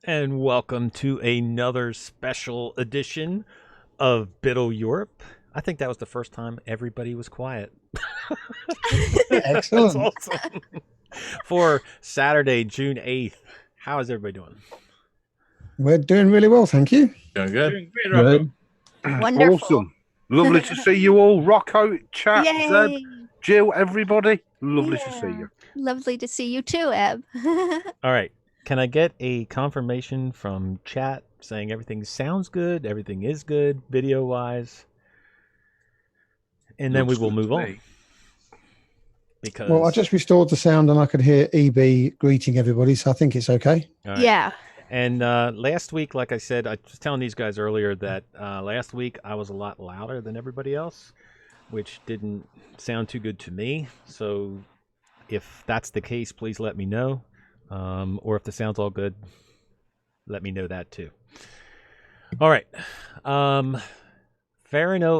And welcome to another special edition of Biddle Europe. I think that was the first time everybody was quiet. That's Excellent. awesome. For Saturday, June 8th. How is everybody doing? We're doing really well, thank you. Doing good. Doing great, Rocco. Wonderful. Awesome. Lovely to see you all. Rocco, Chat, Zeb, Yay. Jill, everybody. Lovely to see you. Lovely to see you too, Eb. All right. Can I get a confirmation from chat saying everything sounds good, everything is good, video-wise? And then we will move on. Because Well, I just restored the sound and I could hear EB greeting everybody, so I think it's okay. All right. Yeah. And last week, like I said, I was telling these guys earlier that last week I was a lot louder than everybody else, which didn't sound too good to me. So if that's the case, please let me know. Or if the sound's all good, let me know that too. All right. Ferran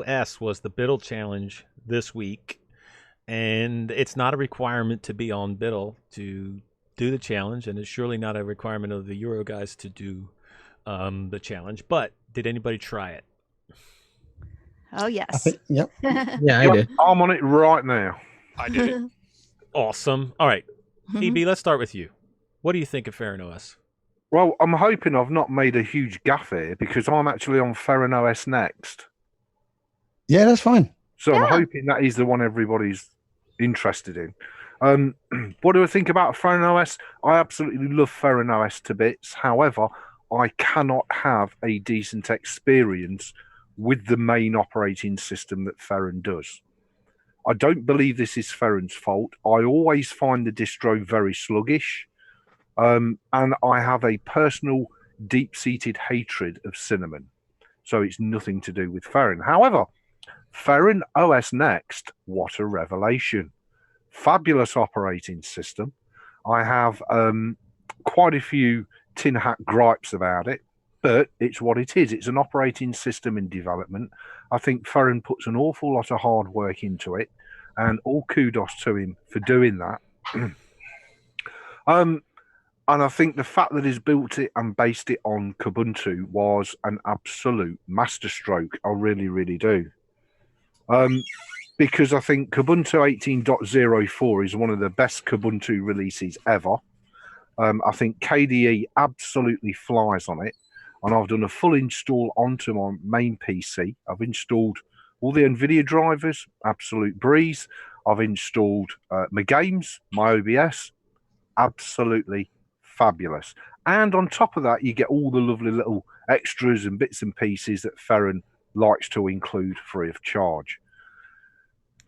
Os was the Biddle Challenge this week. And it's not a requirement to be on Biddle to do the challenge, and it's surely not a requirement of the Euro guys to do the challenge. But did anybody try it? Oh, I yes. think, yep. Yeah, I did. I'm on it right now. I did it. Awesome. All right, EB, let's start with you. What do you think of Ferran Os? Well, I'm hoping I've not made a huge gaff here because I'm actually on Ferran Os next. Yeah, that's fine. So Yeah. I'm hoping that is the one everybody's interested in. What do I think about Ferran Os? I absolutely love Ferran Os to bits. However, I cannot have a decent experience with the main operating system that Ferran does. I don't believe this is Ferran's fault. I always find the distro very sluggish. And I have a personal deep-seated hatred of cinnamon. So it's nothing to do with Ferran. However, Ferran OS Next, what a revelation. Fabulous operating system. I have quite a few tin hat gripes about it, but it's what it is. It's an operating system in development. I think Ferran puts an awful lot of hard work into it, and all kudos to him for doing that. And I think the fact that he's built it and based it on Kubuntu was an absolute masterstroke. I really, really do. Because I think Kubuntu 18.04 is one of the best Kubuntu releases ever. I think KDE absolutely flies on it. And I've done a full install onto my main PC. I've installed all the NVIDIA drivers, absolute breeze. I've installed my games, my OBS, absolutely fabulous. And on top of that, you get all the lovely little extras and bits and pieces that Ferran likes to include free of charge.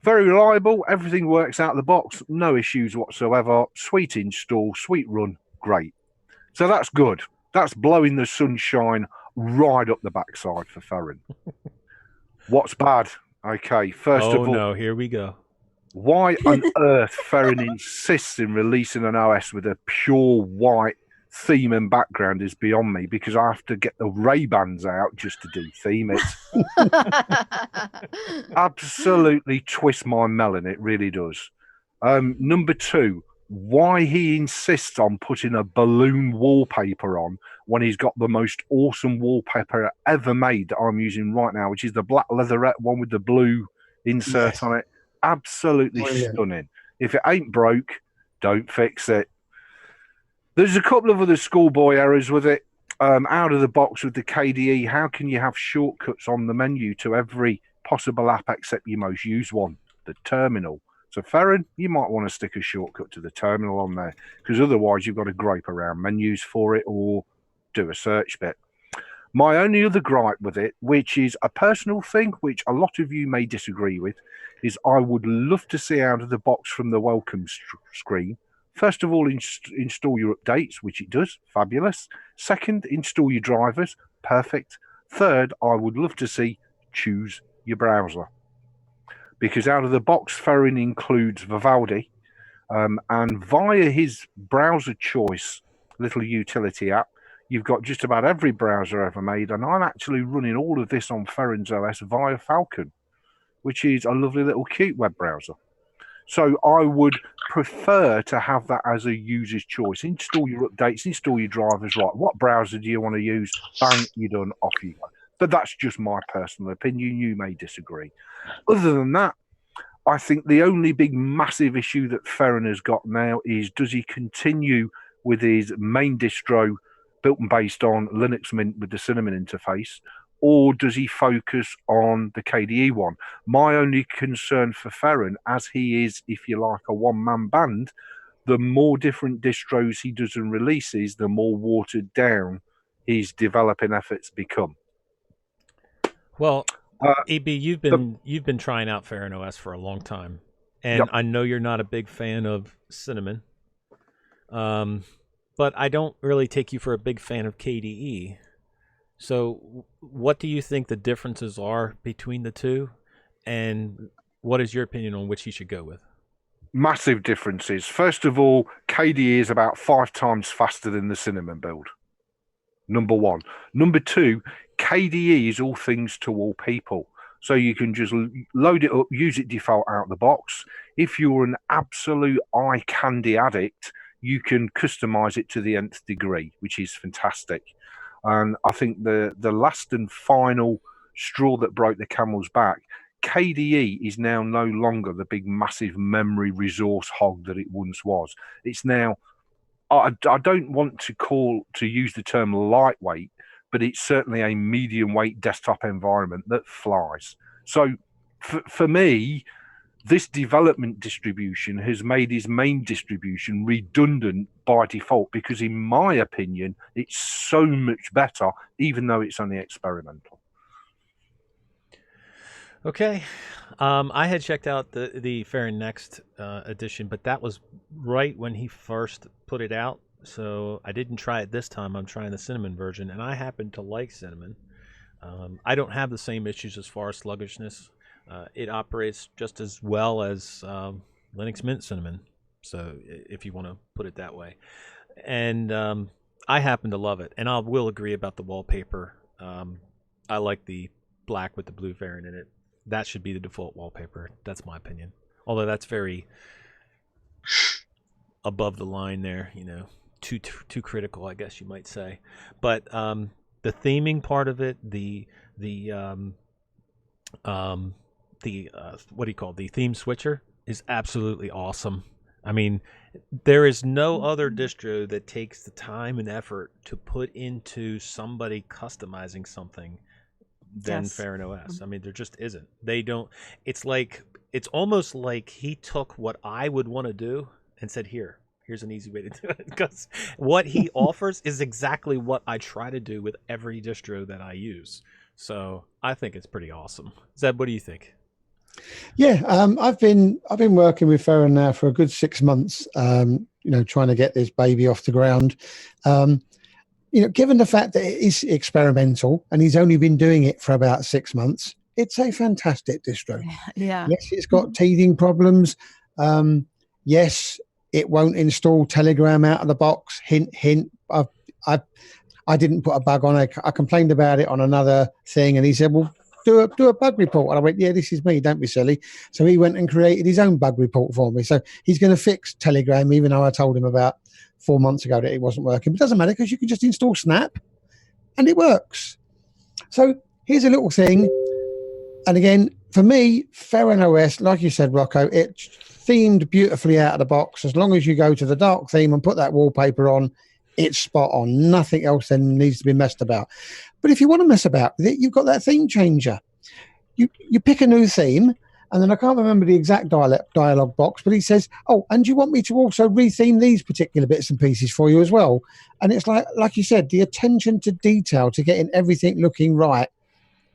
Very reliable. Everything works out of the box. No issues whatsoever. Sweet install, sweet run. Great. So that's good. That's blowing the sunshine right up the backside for Ferran. What's bad? Okay, first of all, no, here we go. why on earth Ferran insists in releasing an OS with a pure white theme and background is beyond me, because I have to get the Ray-Bans out just to de-theme it. Absolutely twist my melon, it really does. Number two, why he insists on putting a balloon wallpaper on when he's got the most awesome wallpaper ever made that I'm using right now, which is the black leatherette one with the blue insert Yes. on it. Absolutely Brilliant. stunning. If it ain't broke, don't fix it. There's a couple of other schoolboy errors with it. Out of the box with the KDE, how can you have shortcuts on the menu to every possible app except your most used one, the terminal? So Ferran, you might want to stick a shortcut to the terminal on there, because otherwise you've got to grope around menus for it or do a search bit. My only other gripe with it, which is a personal thing, which a lot of you may disagree with, is I would love to see out of the box from the welcome screen. First of all, install your updates, which it does, fabulous. Second, install your drivers, perfect. Third, I would love to see choose your browser. Because out of the box, Ferran includes Vivaldi, and via his browser choice little utility app, you've got just about every browser ever made, and I'm actually running all of this on Ferran's OS via Falcon, which is a lovely little cute web browser. So I would prefer to have that as a user's choice. Install your updates, install your drivers, right? What browser do you want to use? Bang, you're done, off you go. But that's just my personal opinion. You may disagree. Other than that, I think the only big massive issue that Ferran has got now is, does he continue with his main distro built and based on Linux Mint with the Cinnamon interface, or does he focus on the KDE one? My only concern for Ferran, as he is, if you like, a one-man band, the more different distros he does and releases, the more watered down his developing efforts become. Well, EB, you've been trying out Ferran OS for a long time, and Yep. I know you're not a big fan of Cinnamon, but I don't really take you for a big fan of KDE. So, what do you think the differences are between the two, and what is your opinion on which he should go with? Massive differences. First of all, KDE is about 5 times faster than the Cinnamon build. Number one. Number two, KDE is all things to all people. So you can just load it up, use it default out the box. If you're an absolute eye candy addict, you can customize it to the nth degree, which is fantastic. And I think the last and final straw that broke the camel's back, KDE is now no longer the big massive memory resource hog that it once was. It's now, I don't want to use the term lightweight, but it's certainly a medium weight desktop environment that flies. So for me, this development distribution has made his main distribution redundant by default, because in my opinion, it's so much better, even though it's only experimental. Okay, I had checked out the Ferran Next edition, but that was right when he first put it out, so I didn't try it this time. I'm trying the Cinnamon version, and I happen to like Cinnamon. I don't have the same issues as far as sluggishness. It operates just as well as Linux Mint Cinnamon, so if you want to put it that way. And I happen to love it, and I will agree about the wallpaper. I like the black with the blue variant in it. That should be the default wallpaper. That's my opinion. Although that's very above the line there, too critical, I guess you might say. But the theming part of it, the what do you call it? The theme switcher is absolutely awesome. I mean, there is no other distro that takes the time and effort to put into somebody customizing something than Ferran OS. I mean, there just isn't. They don't. It's almost like he took what I would want to do and said, here's an easy way to do it, because what he offers is exactly what I try to do with every distro that I use. So I think it's pretty awesome. Zeb, what do you think? Yeah, I've been working with Ferran now for a good 6 months. Trying to get this baby off the ground. Given the fact that it is experimental and he's only been doing it for about 6 months, it's a fantastic distro. Yeah. Yes, it's got teething problems. Yes, it won't install Telegram out of the box. Hint, hint. I didn't put a bug on it. I complained about it on another thing, and he said, "Well, do a bug report." And I went, "Yeah, this is me. Don't be silly." So he went and created his own bug report for me. So he's going to fix Telegram, even though I told him about 4 months ago that it wasn't working. But it doesn't matter, because you can just install Snap, and it works. So here's a little thing. And again, for me, Ferran OS, like you said, Rocco, it's themed beautifully out of the box. As long as you go to the dark theme and put that wallpaper on, it's spot on. Nothing else then needs to be messed about. But if you want to mess about with it, you've got that theme changer. You pick a new theme, and then I can't remember the exact dialogue box, but he says, "Oh, and you want me to also retheme these particular bits and pieces for you as well?" And it's like you said, the attention to detail to getting everything looking right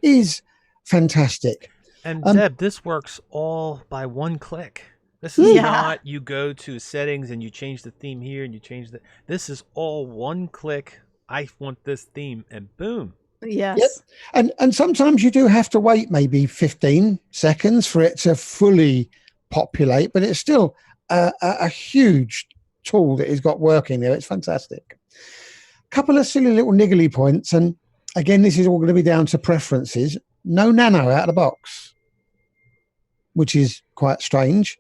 is fantastic. And Zeb, this works all by one click. This is not you go to settings and you change the theme here and you change this is all one click. I want this theme, and boom. Yes. Yep. And sometimes you do have to wait maybe 15 seconds for it to fully populate, but it's still a huge tool that he's got working there. It's fantastic. Couple of silly little niggly points, and again, this is all going to be down to preferences. No nano out of the box, which is quite strange.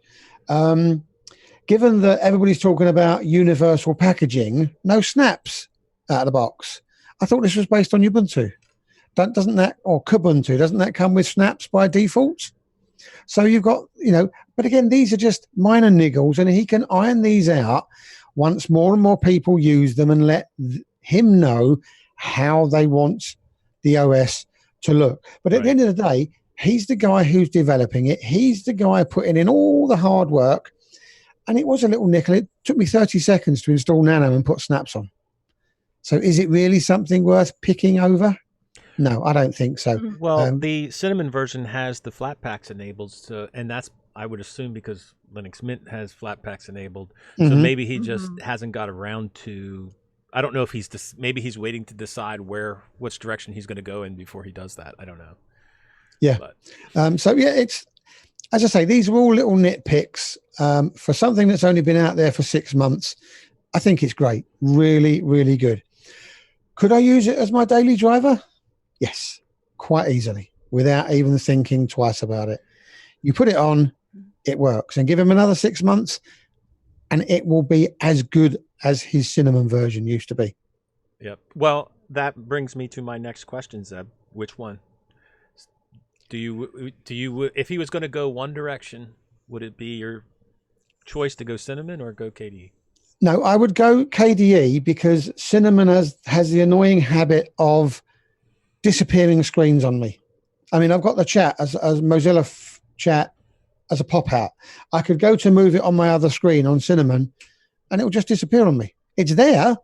Given that everybody's talking about universal packaging, no snaps out of the box. I thought this was based on Ubuntu. Doesn't that, or Kubuntu, doesn't that come with snaps by default? So you've got, but again, these are just minor niggles, and he can iron these out once more and more people use them and let him know how they want the OS to look. But at the end of the day, he's the guy who's developing it. He's the guy putting in all the hard work. And it was a little nickel. It took me 30 seconds to install Nano and put snaps on. So is it really something worth picking over? No, I don't think so. Well, the Cinnamon version has the Flatpaks enabled, and that's, I would assume, because Linux Mint has Flatpaks enabled. So maybe he just hasn't got around to. I don't know if maybe he's waiting to decide which direction he's going to go in before he does that. I don't know. Yeah. It's, as I say, these are all little nitpicks for something that's only been out there for 6 months. I think it's great. Really, really good. Could I use it as my daily driver? Yes, quite easily, without even thinking twice about it. You put it on, it works, and give him another 6 months, and it will be as good as his Cinnamon version used to be. Yep. Well, that brings me to my next question, Zeb. Which one? Do you, if he was going to go one direction, would it be your choice to go Cinnamon or go KDE? No, I would go KDE because Cinnamon has the annoying habit of disappearing screens on me. I mean, I've got the chat as Mozilla chat as a pop-out. I could go to move it on my other screen on Cinnamon, and it will just disappear on me. It's there,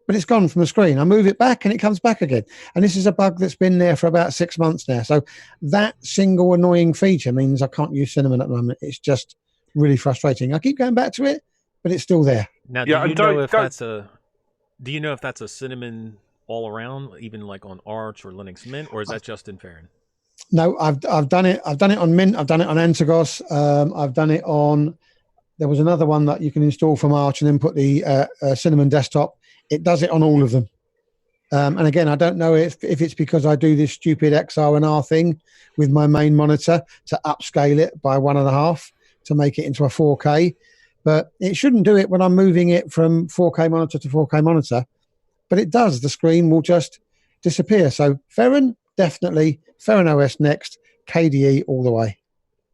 but it's gone from the screen. I move it back, and it comes back again. And this is a bug that's been there for about 6 months now. So that single annoying feature means I can't use Cinnamon at the moment. It's just really frustrating. I keep going back to it, but it's still there. Now, do you know if that's a Cinnamon all around, even like on Arch or Linux Mint, or is that just in Ferran? No, I've done it. I've done it on Mint. I've done it on Antigos. I've done it on. There was another one that you can install from Arch and then put the Cinnamon desktop. It does it on all of them. And again, I don't know if it's because I do this stupid XR&R thing with my main monitor to upscale it by 1.5 to make it into a 4K. But it shouldn't do it when I'm moving it from 4K monitor to 4K monitor. But it does. The screen will just disappear. So Ferran, definitely. Ferran OS next. KDE all the way.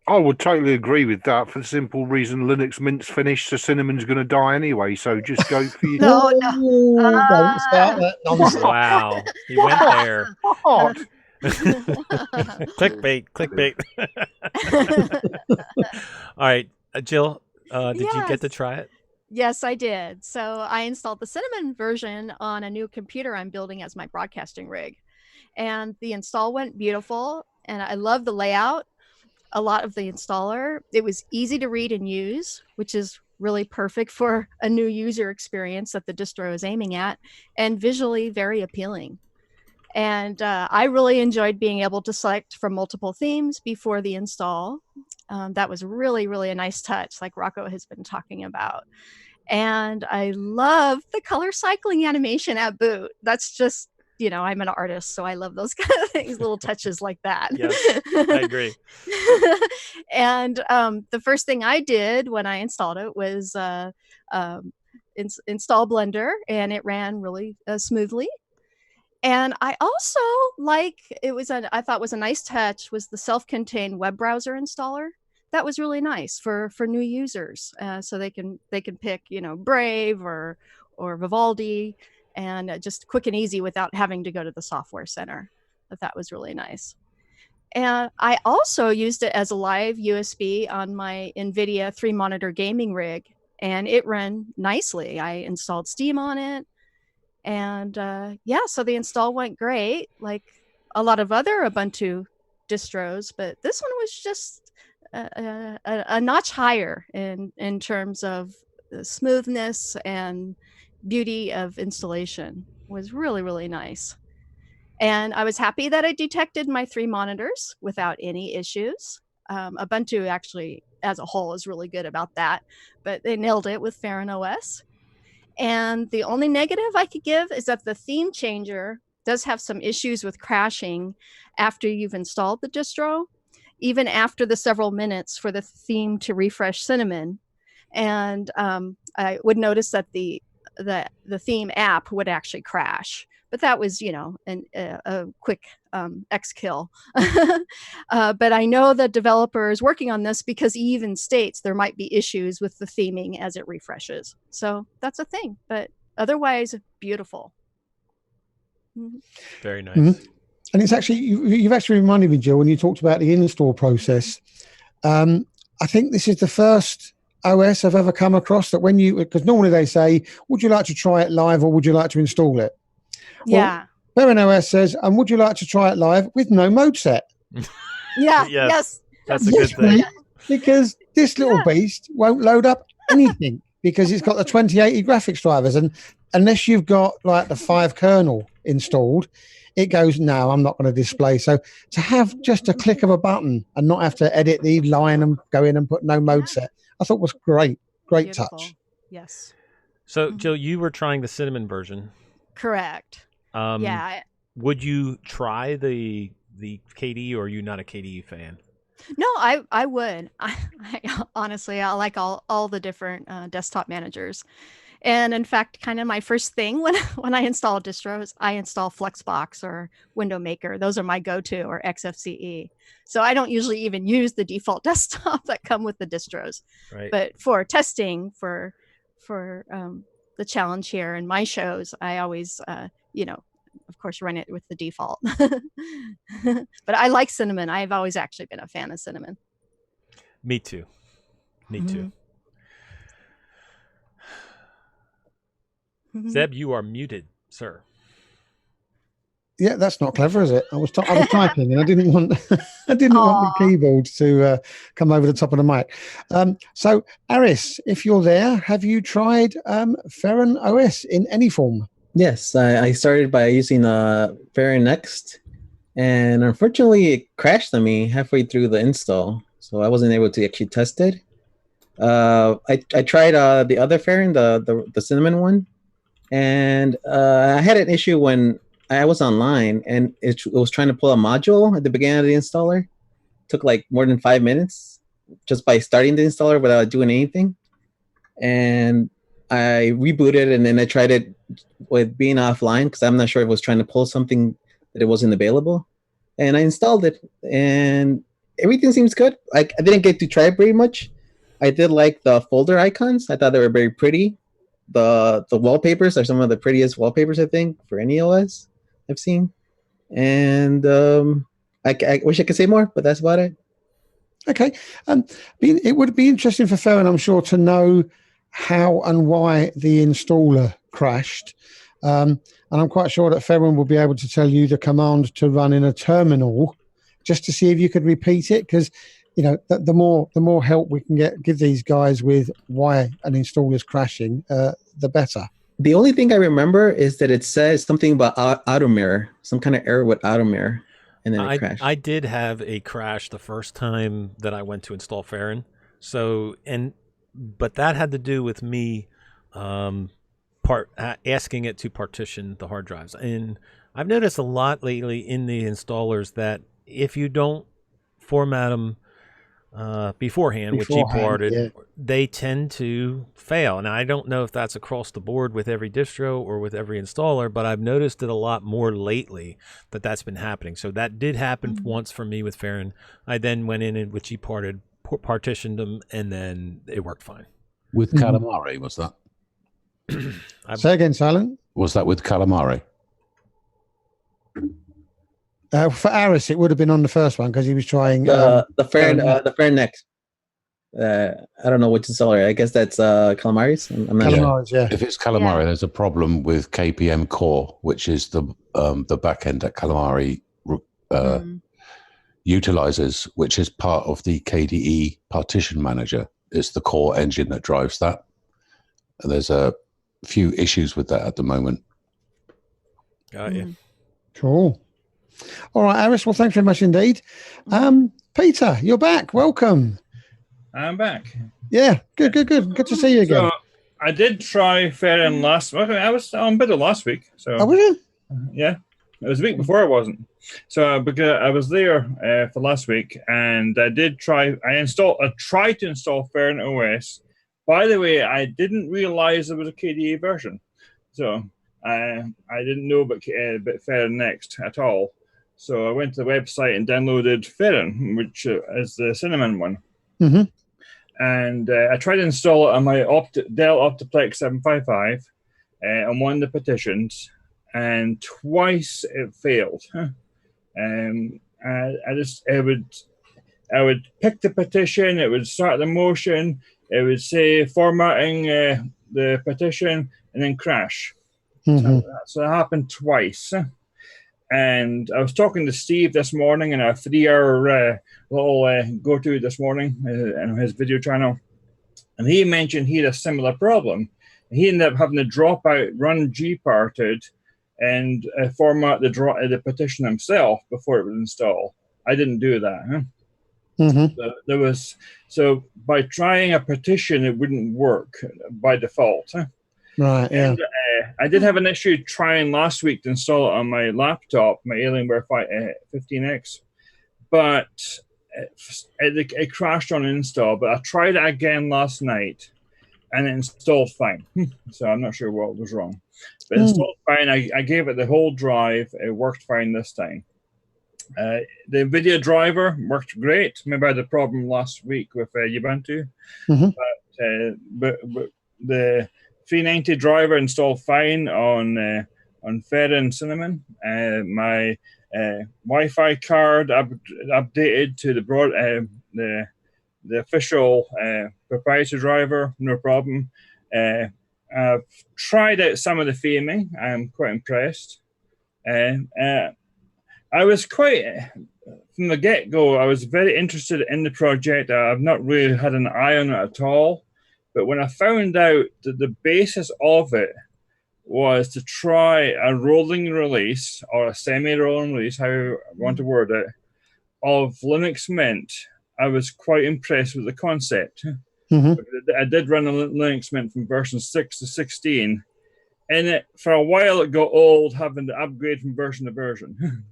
I would totally agree with that for the simple reason Linux Mint's finished, so Cinnamon's going to die anyway. So just go for your... No. Don't start that nonsense. Wow. He went there. What? Clickbait. All right. Jill, did you get to try it? Yes, I did. So I installed the Cinnamon version on a new computer I'm building as my broadcasting rig. And the install went beautiful. And I love the layout. A lot of the installer. It was easy to read and use, which is really perfect for a new user experience that the distro is aiming at, and visually very appealing. And I really enjoyed being able to select from multiple themes before the install. That was really, really a nice touch, like Rocco has been talking about. And I love the color cycling animation at boot. That's just, I'm an artist, so I love those kind of things, little touches like that. Yes, I agree. And the first thing I did when I installed it was install Blender, and it ran really smoothly. And I also I thought was a nice touch was the self-contained web browser installer. That was really nice for new users, so they can pick Brave or Vivaldi, and just quick and easy without having to go to the software center. That was really nice. And I also used it as a live USB on my NVIDIA 3-monitor gaming rig, and it ran nicely. I installed Steam on it, and so the install went great, like a lot of other Ubuntu distros, but this one was just a notch higher in terms of the smoothness and beauty of installation. Was really, really nice. And I was happy that I detected my 3 monitors without any issues. Ubuntu actually, as a whole, is really good about that, but they nailed it with Ferran OS. And the only negative I could give is that the theme changer does have some issues with crashing after you've installed the distro. even after the several minutes for the theme to refresh Cinnamon. And I would notice that the theme app would actually crash. But that was, a quick X kill. But I know the developer is working on this because he even states there might be issues with the theming as it refreshes. So that's a thing. But otherwise, beautiful. Very nice. Mm-hmm. And it's actually, you've actually reminded me, Jill, when you talked about the install process. I think this is the first OS I've ever come across that because normally they say, would you like to try it live or would you like to install it? Yeah. Well, Ferran Os says, and would you like to try it live with no mode set? Yeah. Yes. That's a good thing. Because this little beast won't load up anything because it's got the 2080 graphics drivers. And unless you've got like the 5 kernel installed, it goes, no, I'm not going to display. So to have just a click of a button and not have to edit the line and go in and put no mode set, I thought was great. Great Beautiful. touch. Yes. So, Jill, you were trying the Cinnamon version. Correct. Yeah. Would you try the KDE, or are you not a KDE fan? No, I would. I honestly, I like all the different desktop managers. And in fact, kind of my first thing when I install distros, I install Flexbox or Window Maker. Those are my go-to, or XFCE. So I don't usually even use the default desktop that come with the distros. Right. But for testing, for the challenge here and my shows, I always, of course, run it with the default. But I like Cinnamon. I've always actually been a fan of Cinnamon. Me too. Me too. Zeb, you are muted, sir. Yeah, that's not clever, is it? I was typing and I didn't want the keyboard to come over the top of the mic. So, Aris, if you're there, have you tried Ferran Os in any form? Yes, I started by using Ferran Next, and unfortunately, it crashed on me halfway through the install, so I wasn't able to actually test it. I tried the other Ferran, the Cinnamon one, and I had an issue when I was online, and it was trying to pull a module at the beginning of the installer. It took like more than 5 minutes just by starting the installer without doing anything. And I rebooted, and then I tried it with being offline because I'm not sure if it was trying to pull something that it wasn't available. And I installed it, and everything seems good. I didn't get to try it very much. I did like the folder icons. I thought they were very pretty. The wallpapers are some of the prettiest wallpapers, I think, for any OS I've seen. And I wish I could say more, but that's about it. Okay. It would be interesting for Ferran, I'm sure, to know how and why the installer crashed. And I'm quite sure that Ferran will be able to tell you the command to run in a terminal just to see if you could repeat it, because the more help we can give these guys with why an installer is crashing, the better. The only thing I remember is that it says something about auto mirror, some kind of error with auto mirror, and then it crashed. I did have a crash the first time that I went to install Ferran. But that had to do with me asking it to partition the hard drives. And I've noticed a lot lately in the installers that if you don't format them beforehand with gparted, they tend to fail. And I don't know if that's across the board with every distro or with every installer, but I've noticed it a lot more lately that's been happening. So that did happen once for me with Ferran. I then went in and with gparted, partitioned them, and then it worked fine. With Calamari, was that? Say again, Silent. Was that with Calamari? For Aris, it would have been on the first one because he was trying the Ferran Next. I don't know which installer. I guess that's Calamari's. I'm not sure. Yeah. If it's Calamari, there's a problem with KPM Core, which is the backend that Calamari utilizes, which is part of the KDE partition manager. It's the core engine that drives that. And there's a few issues with that at the moment. Got you. Cool. All right, Aris. Well, thanks very much indeed. Peter, you're back. Welcome. I'm back. Yeah, good. Good to see you again. So I did try Ferran last week. I was on beta last week. So were you? Yeah. It was a week before I wasn't. So because I was there for last week, and I did try. I tried to install Ferran OS. By the way, I didn't realize there was a KDE version, so I didn't know about Ferran Next at all. So I went to the website and downloaded Ferran, which is the Cinnamon one. Mm-hmm. And I tried to install it on my Dell Optiplex 755 on one of the partitions, and twice it failed. I would pick the partition, it would start the motion, it would say formatting the partition, and then crash. Mm-hmm. So it happened twice. And I was talking to Steve this morning in a 3-hour little go-to this morning on his video channel. And he mentioned he had a similar problem. He ended up having to drop out, run gparted, and format the partition himself before it was installed. I didn't do that. Huh? Mm-hmm. So by trying a partition, it wouldn't work by default. Huh? Right, yeah. And, I did have an issue trying last week to install it on my laptop, my Alienware 15X, but it crashed on install. But I tried it again last night, and it installed fine. So I'm not sure what was wrong. But it installed fine. I gave it the whole drive. It worked fine this time. The NVIDIA driver worked great. Maybe I had a problem last week with Ubuntu. Mm-hmm. But the 390 driver installed fine on Ferran Cinnamon. My Wi-Fi card updated to the official proprietary driver, no problem. I've tried out some of the theming. I'm quite impressed. I was quite, from the get-go, I was very interested in the project. I've not really had an eye on it at all. But when I found out that the basis of it was to try a rolling release or a semi-rolling release, how I want to word it, of Linux Mint, I was quite impressed with the concept. Mm-hmm. I did run a Linux Mint from version 6 to 16, and for a while it got old having to upgrade from version to version.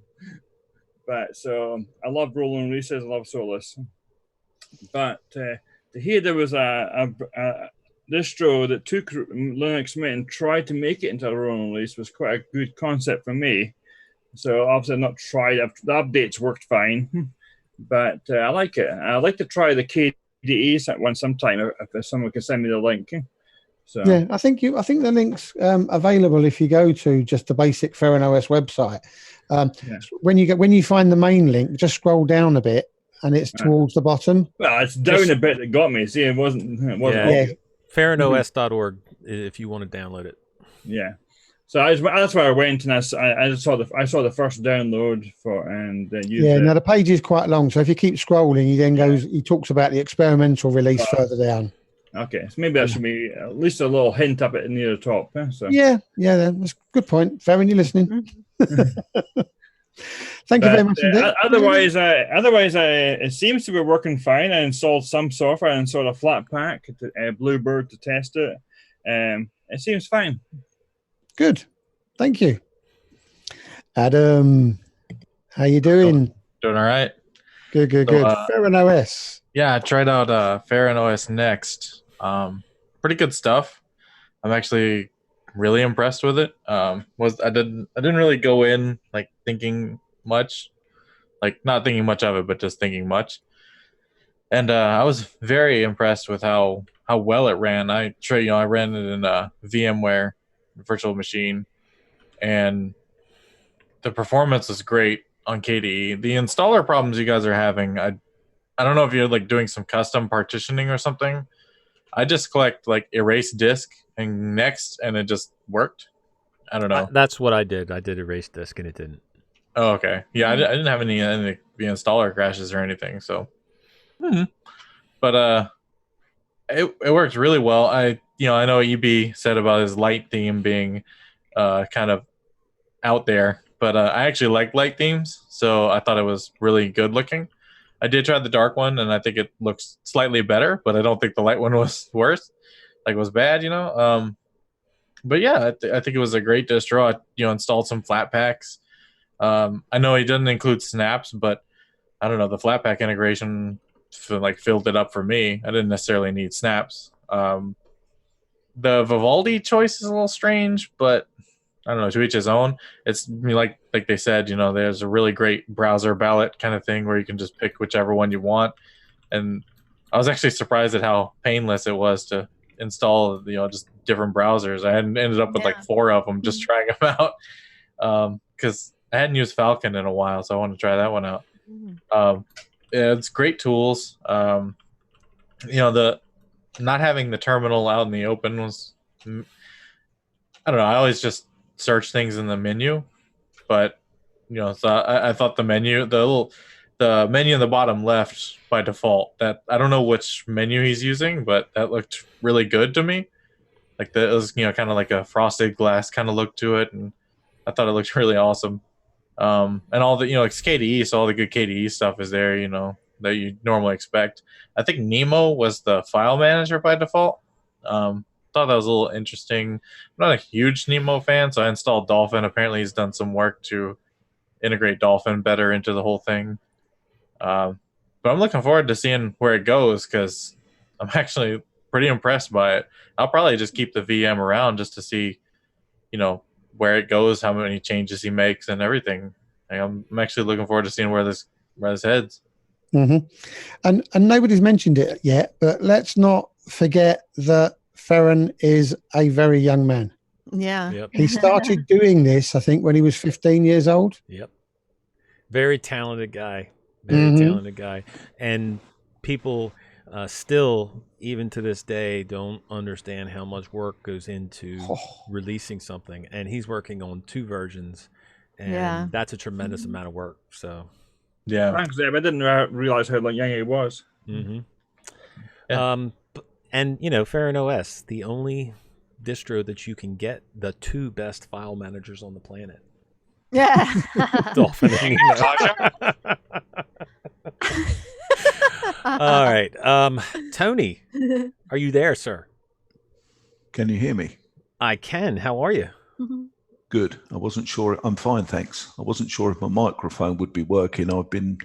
But so I love rolling releases, I love Solus. But to hear there was a distro that took Linux Mint and tried to make it into a rolling release was quite a good concept for me. So obviously I've not tried. The updates worked fine, but I like it. I'd like to try the KDE one sometime if someone can send me the link. So yeah, I think the link's available if you go to just the basic Ferran OS website. When you find the main link, just scroll down a bit, and it's towards the bottom. Well, it's down a bit that got me. See, it wasn't. Yeah. FerranOS.org if you want to download it. Yeah. So that's where I went, and I saw the first download for and used it. Now the page is quite long, so if you keep scrolling, he talks about the experimental release further down. Okay, so maybe that should be at least a little hint up at near the top. So yeah, that's a good point. Ferran, you listening? Thank you very much. Otherwise, it seems to be working fine. I installed some software. I installed a Flatpak, Bluebird, to test it. It seems fine. Good. Thank you. Adam, how you doing? Doing all right. Good. Ferran OS. Yeah, I tried out Ferran OS Next. Pretty good stuff. I'm actually really impressed with it. I didn't really go in like thinking much, like not thinking much of it, but just thinking much. And I was very impressed with how well it ran. I ran it in a VMware virtual machine, and the performance is great on KDE. The installer problems you guys are having, I don't know if you're like doing some custom partitioning or something. I just clicked like erase disk and next, and it just worked. I don't know. That's what I did. I did erase disk, and it didn't. Oh, okay. Yeah, I didn't have any the installer crashes or anything. So, but it worked really well. I know EB said about his light theme being kind of out there, but I actually like light themes, so I thought it was really good looking. I did try the dark one, and I think it looks slightly better, but I don't think the light one was worse. Like it was bad, But yeah, I think it was a great distro. I installed some Flatpaks. I know he doesn't include snaps, but I don't know, the Flatpak integration filled it up for me. I didn't necessarily need snaps. The Vivaldi choice is a little strange, but I don't know, to each his own. It's like they said, there's a really great browser ballot kind of thing where you can just pick whichever one you want. And I was actually surprised at how painless it was to install, just different browsers. I hadn't ended up with like 4 of them just trying them out because I hadn't used Falcon in a while, so I want to try that one out. Yeah, it's great tools. The not having the terminal out in the open was, I don't know, I always just search things in the menu, but so I thought the menu in the bottom left by default, that I don't know which menu he's using, but that looked really good to me. Like it was kind of like a frosted glass kind of look to it, and I thought it looked really awesome. And all the it's KDE, so all the good KDE stuff is there, that you normally expect. I think Nemo was the file manager by default. Thought that was a little interesting. I'm not a huge Nemo fan, so I installed Dolphin. Apparently he's done some work to integrate Dolphin better into the whole thing. But I'm looking forward to seeing where it goes because I'm actually pretty impressed by it. I'll probably just keep the VM around just to see, where it goes, how many changes he makes, and everything. I'm actually looking forward to seeing where this heads. Mm-hmm. And nobody's mentioned it yet, but let's not forget that Ferran is a very young man. Yeah. Yep. He started doing this, I think, when he was 15 years old. Yep. Very talented guy. Very talented guy. And people still, even to this day, don't understand how much work goes into releasing something. And he's working on 2 versions, and that's a tremendous amount of work. So, yeah. Thanks, Dave. I didn't realize how young he was. Mm-hmm. Yeah. And Ferran Os, the only distro that you can get the 2 best file managers on the planet. Yeah. Dolphin and Nemo. All right. Tony, are you there, sir? Can you hear me? I can. How are you? Good. I wasn't sure. I'm fine, thanks. I wasn't sure if my microphone would be working. I've been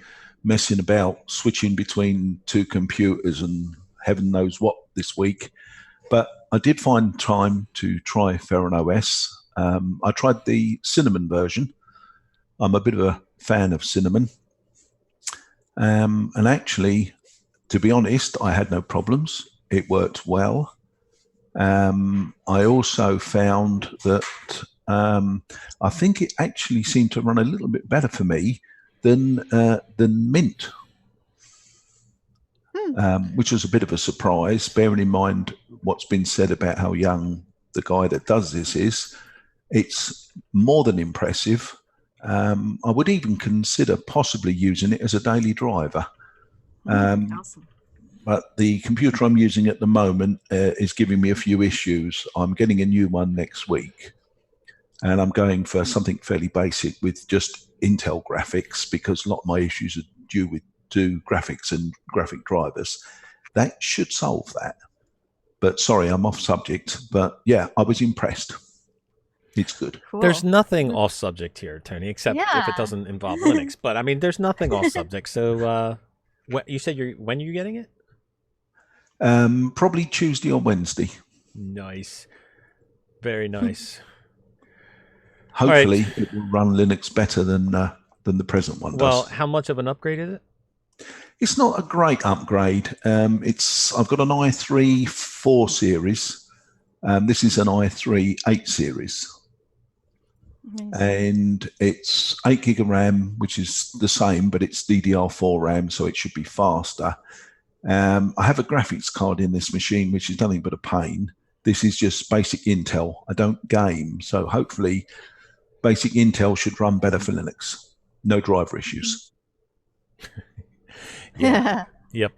messing about, switching between 2 computers and heaven knows what this week. But I did find time to try Ferran Os. I tried the Cinnamon version. I'm a bit of a fan of Cinnamon. And actually, to be honest, I had no problems. It worked well. I also found that I think it actually seemed to run a little bit better for me than Mint, which was a bit of a surprise, bearing in mind what's been said about how young the guy that does this is. It's more than impressive. I would even consider possibly using it as a daily driver. Awesome. But the computer I'm using at the moment is giving me a few issues. I'm getting a new one next week. And I'm going for something fairly basic with just Intel graphics because a lot of my issues are due to graphics and graphic drivers. That should solve that. But sorry, I'm off subject. But yeah, I was impressed. It's good. Cool. There's nothing off subject here, Tony, except if it doesn't involve Linux. But I mean, there's nothing off subject. So you said when are you getting it? Probably Tuesday or Wednesday. Nice. Very nice. Hopefully it will run Linux better than the present one does. Well, how much of an upgrade is it? It's not a great upgrade. I've got an i3 4 series. This is an i3 8 series. Nice. And it's 8 gig of RAM, which is the same, but it's DDR4 RAM, so it should be faster. I have a graphics card in this machine, which is nothing but a pain. This is just basic Intel. I don't game, so hopefully basic Intel should run better for Linux. No driver issues. Yeah. Yep.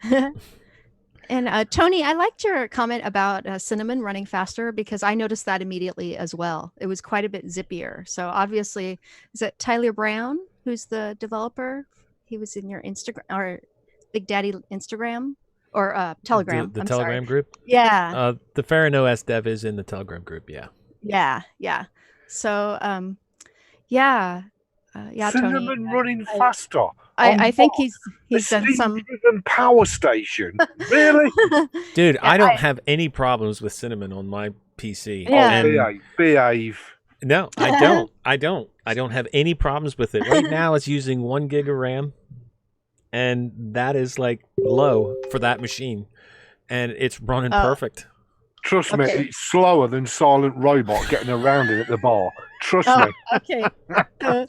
And Tony, I liked your comment about Cinnamon running faster because I noticed that immediately as well. It was quite a bit zippier. So obviously, is it Tyler Brown who's the developer? He was in your Instagram or Big Daddy Instagram or Telegram. The Telegram group? Yeah. The Ferran Os dev is in the Telegram group. Yeah. Yeah. Yeah. So, yeah. yeah, Tony. Cinnamon running faster. I think what? he's A done some. steam-driven power station. Really? Dude, I don't have any problems with Cinnamon on my PC. Yeah. And Behave. no, I don't. I don't have any problems with it. Right now, it's using 1 gig of RAM, and that is like low for that machine, and it's running perfect. Trust me, it's slower than Silent Robot getting around it at the bar. Trust me. Okay.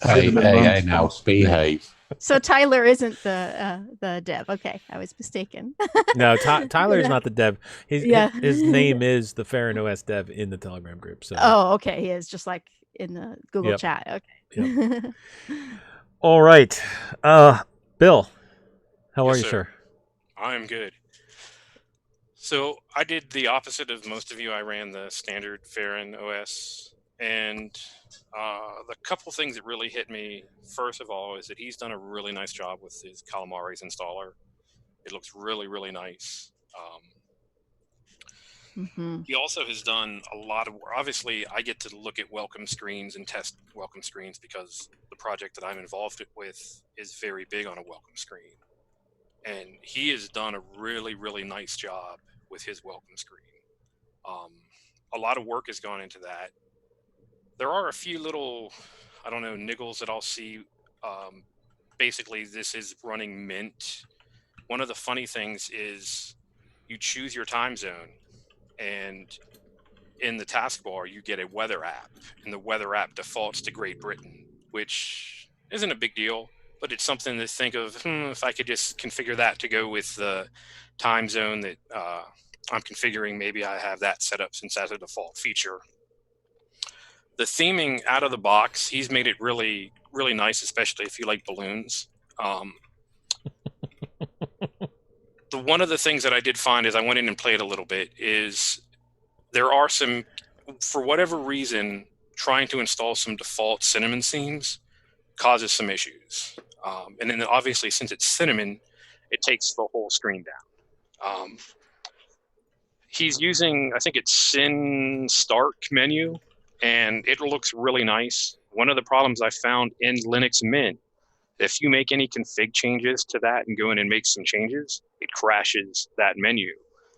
Hey, now behave. So Tyler isn't the dev. Okay, I was mistaken. No, Tyler is not the dev. Yeah. His name is the Ferran Os dev in the Telegram group. So. Oh, okay. He is just like in the Google chat. Okay. Yep. All right. Bill, how are you, sir? I'm good. So I did the opposite of most of you. I ran the standard Ferran OS, and the couple things that really hit me, first of all, is that he's done a really nice job with his Calamares installer. It looks really, really nice. He also has done a lot of work. Obviously, I get to look at welcome screens and test welcome screens because the project that I'm involved with is very big on a welcome screen. And he has done a really, really nice job with his welcome screen. A lot of work has gone into that. There are a few little, I don't know, niggles that I'll see. Basically, this is running Mint. One of the funny things is you choose your time zone, and in the taskbar, you get a weather app, and the weather app defaults to Great Britain, which isn't a big deal, but it's something to think of, if I could just configure that to go with the time zone that I'm configuring, maybe I have that set up since that's a default feature. The theming out of the box, he's made it really, really nice, especially if you like balloons. One of the things that I did find as I went in and played a little bit is there are some, for whatever reason, trying to install some default Cinnamon themes causes some issues. And then obviously, since it's Cinnamon, it takes the whole screen down. He's using, I think it's Sin Start menu, and it looks really nice. One of the problems I found in Linux Mint, if you make any config changes to that and go in and make some changes, it crashes that menu.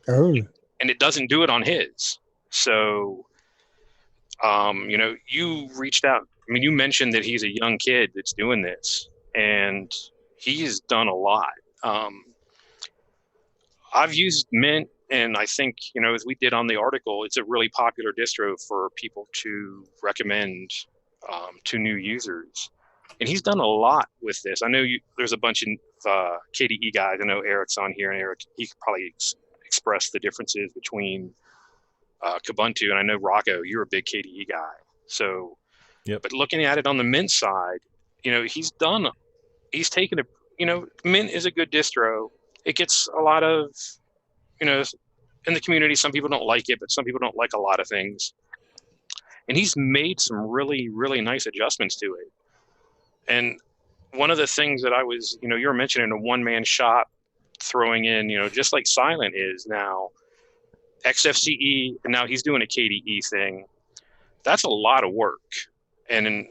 Oh. And it doesn't do it on his. So, you reached out. I mean, you mentioned that he's a young kid that's doing this, and he's done a lot. I've used Mint, and I think, as we did on the article, it's a really popular distro for people to recommend to new users. And he's done a lot with this. I know there's a bunch of KDE guys. I know Eric's on here, and Eric, he could probably express the differences between Kubuntu. And I know, Rocco, you're a big KDE guy. So, but looking at it on the Mint side, he's taken Mint is a good distro. It gets a lot of, in the community, some people don't like it, but some people don't like a lot of things. And he's made some really, really nice adjustments to it. And one of the things that I was, you're mentioning a one-man shop throwing in, just like Silent is now, XFCE, and now he's doing a KDE thing. That's a lot of work. And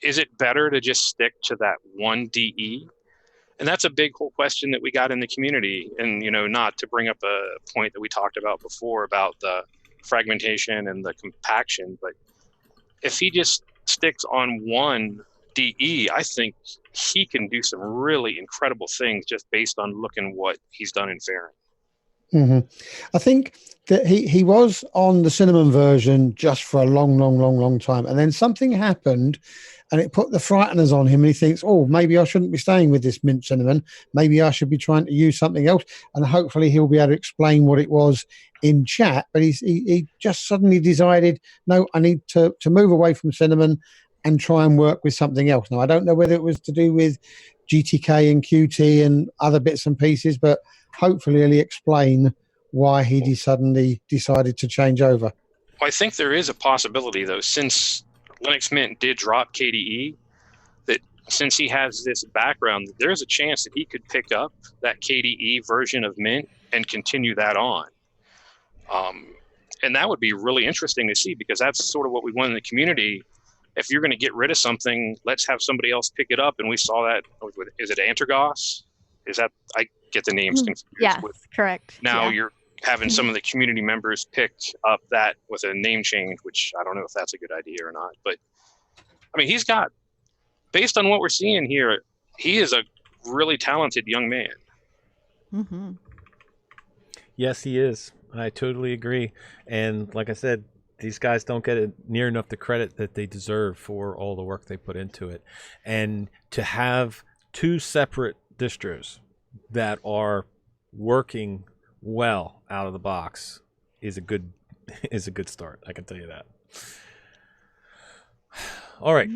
is it better to just stick to that one DE? And that's a big whole question that we got in the community. And, not to bring up a point that we talked about before about the fragmentation and the compaction, but if he just sticks on one DE, I think he can do some really incredible things just based on looking what he's done in Ferran. I think that he was on the Cinnamon version just for a long time, and then something happened and it put the frighteners on him, and he thinks, oh, maybe I shouldn't be staying with this Mint Cinnamon, maybe I should be trying to use something else, and hopefully he'll be able to explain what it was in chat. But he just suddenly decided, no, I need to move away from Cinnamon and try and work with something else. Now, I don't know whether it was to do with GTK and Qt and other bits and pieces, but hopefully he'll explain why he suddenly decided to change over. Well, I think there is a possibility, though, since Linux Mint did drop KDE, that since he has this background, there's a chance that he could pick up that KDE version of Mint and continue that on. And that would be really interesting to see, because that's sort of what we want in the community. if you're going to get rid of something, let's have somebody else pick it up. And we saw that with, is it Antergos? Is that, I get the names confused. Yeah, with. correct. Now Yeah. you're having some of the community members pick up that with a name change, which I don't know if that's a good idea or not. But I mean, he's got, based on what we're seeing here, he is a really talented young man. Mm-hmm. Yes, he is. I totally agree. And like I said, these guys don't get it near enough the credit that they deserve for all the work they put into it. And to have two separate distros that are working well out of the box is a good start. I can tell you that. All right,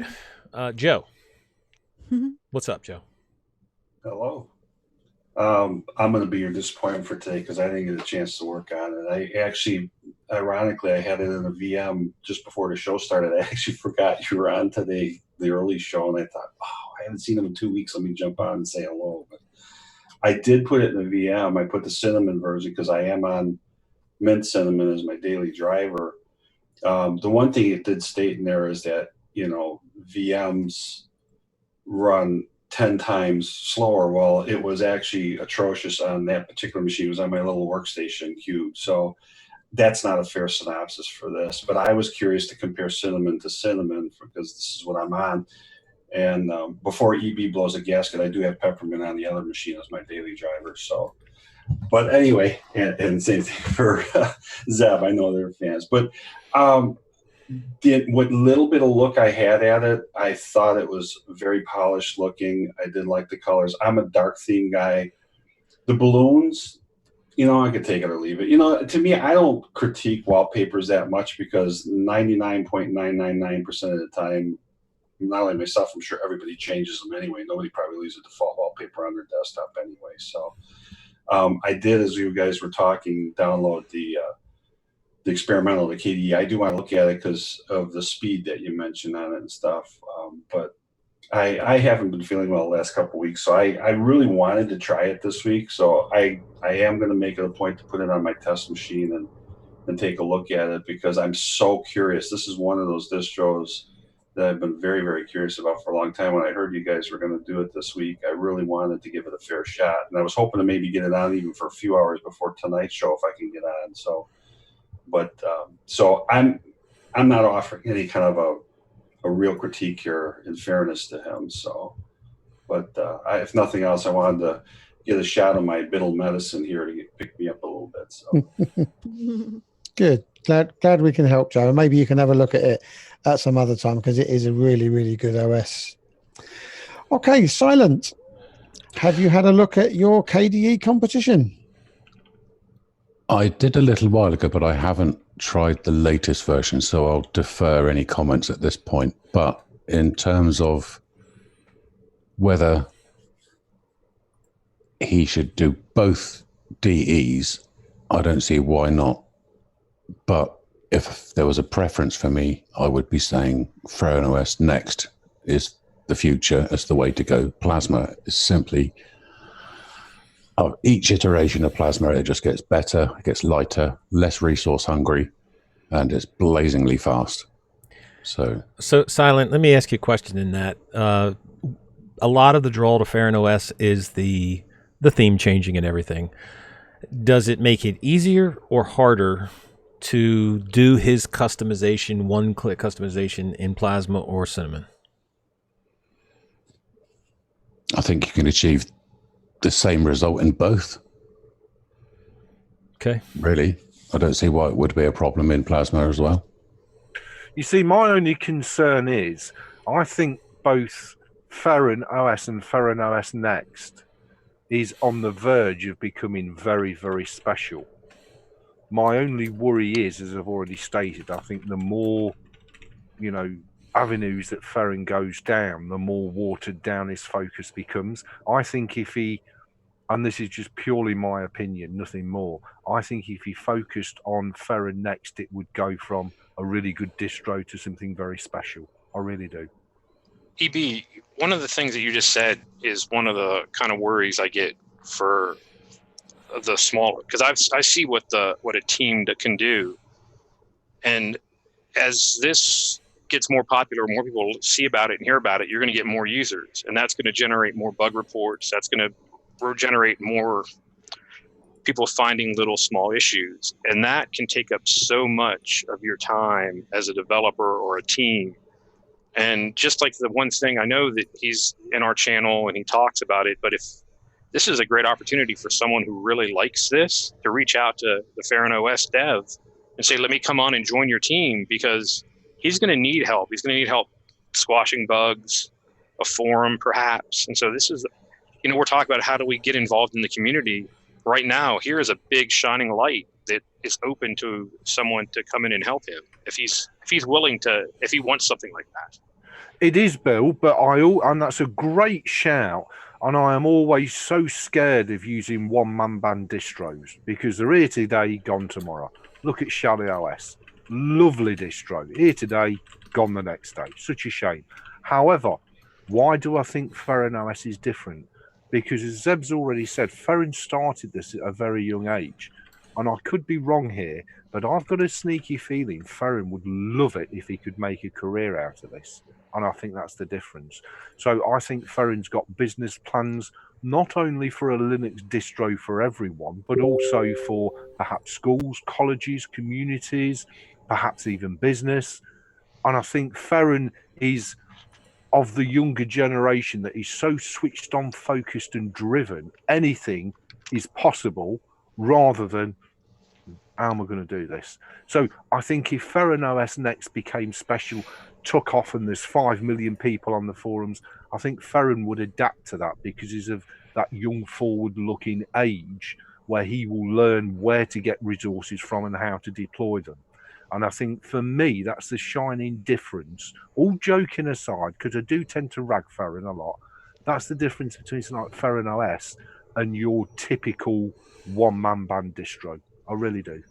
Joe. What's up, Joe? Hello. I'm going to be your disappointment for today because I didn't get a chance to work on it. I actually, ironically, I had it in a VM just before the show started. I actually forgot you were on today, the early show, and I thought, oh, I haven't seen him in 2 weeks. Let me jump on and say hello. But I did put it in a VM. I put the cinnamon version because I am on mint cinnamon as my daily driver. The one thing it did state in there is that, VMs run 10 times slower. Well, it was actually atrocious on that particular machine. It was on my little workstation cube. So that's not a fair synopsis for this. But I was curious to compare cinnamon to cinnamon because this is what I'm on. And before EB blows a gasket, I do have peppermint on the other machine as my daily driver. So, but anyway, and same thing for Zeb. I know they're fans. But what little bit of look I had at it, I thought it was very polished looking. I did like the colors. I'm a dark theme guy. The balloons, I could take it or leave it. To me, I don't critique wallpapers that much because 99.999% of the time, not only myself, I'm sure everybody changes them anyway. Nobody probably leaves a default wallpaper on their desktop anyway. So I did, as you guys were talking, download the experimental, the KDE. I do want to look at it because of the speed that you mentioned on it and stuff. But I haven't been feeling well the last couple of weeks, so I really wanted to try it this week. So I am going to make it a point to put it on my test machine and take a look at it because I'm so curious. This is one of those distros that I've been very, very curious about for a long time. When I heard you guys were going to do it this week, I really wanted to give it a fair shot. And I was hoping to maybe get it on even for a few hours before tonight's show if I can get on. So I'm not offering any kind of a real critique here in fairness to him. So, but if nothing else, I wanted to get a shot of my biddle medicine here to pick me up a little bit. So Good. Glad we can help, Joe. And maybe you can have a look at it at some other time because it is a really, really good OS. Okay, Silent. Have you had a look at your KDE competition? I did a little while ago, but I haven't tried the latest version, so I'll defer any comments at this point. But in terms of whether he should do both DEs, I don't see why not. But if there was a preference for me, I would be saying Ferran Os next is the future, as the way to go. Plasma is simply... each iteration of Plasma, it just gets better, it gets lighter, less resource hungry, and it's blazingly fast. So Silent, let me ask you a question in that. A lot of the draw to Ferran Os is the theme changing and everything. Does it make it easier or harder to do his customization, one-click customization in Plasma or Cinnamon? I think you can achieve the same result in both. Okay. Really, I don't see why it would be a problem in Plasma as well. You see, my only concern is I think both Ferran Os and Ferran Os Next is on the verge of becoming very, very special. My only worry is, as I've already stated, I think the more, avenues that Ferran goes down, the more watered down his focus becomes. I think if he, and this is just purely my opinion, nothing more, I think if he focused on Ferran Next, it would go from a really good distro to something very special. I really do. EB, one of the things that you just said is one of the kind of worries I get for the smaller, because I see what a team that can do, and as this gets more popular, more people see about it and hear about it, you're going to get more users, and that's going to generate more bug reports. That's going to generate more people finding little small issues, and that can take up so much of your time as a developer or a team. And just like the one thing, I know that he's in our channel and he talks about it, but if this is a great opportunity for someone who really likes this to reach out to the Ferran Os dev and say, let me come on and join your team, because he's going to need help. He's going to need help squashing bugs, a forum perhaps. And so this is, we're talking about how do we get involved in the community. Right now, here is a big shining light that is open to someone to come in and help him if he's willing to, if he wants something like that. It is, Bill, but and that's a great shout. And I am always so scared of using one-man band distros because they're here today, gone tomorrow. Look at Shelly OS. Lovely distro. Here today, gone the next day. Such a shame. However, why do I think Ferran OS is different? Because as Zeb's already said, Ferran started this at a very young age. And I could be wrong here, but I've got a sneaky feeling Ferran would love it if he could make a career out of this. And I think that's the difference. So I think Ferran's got business plans, not only for a Linux distro for everyone, but also for perhaps schools, colleges, communities, perhaps even business. And I think Ferran is of the younger generation that is so switched on, focused and driven. Anything is possible rather than, how am I going to do this? So I think if Ferran OS Next became special, took off, and there's 5 million people on the forums, I think Ferran would adapt to that because he's of that young, forward-looking age where he will learn where to get resources from and how to deploy them. And I think for me, that's the shining difference. All joking aside, because I do tend to rag Ferran a lot, that's the difference between something like Ferran OS and your typical one-man band distro. I really do.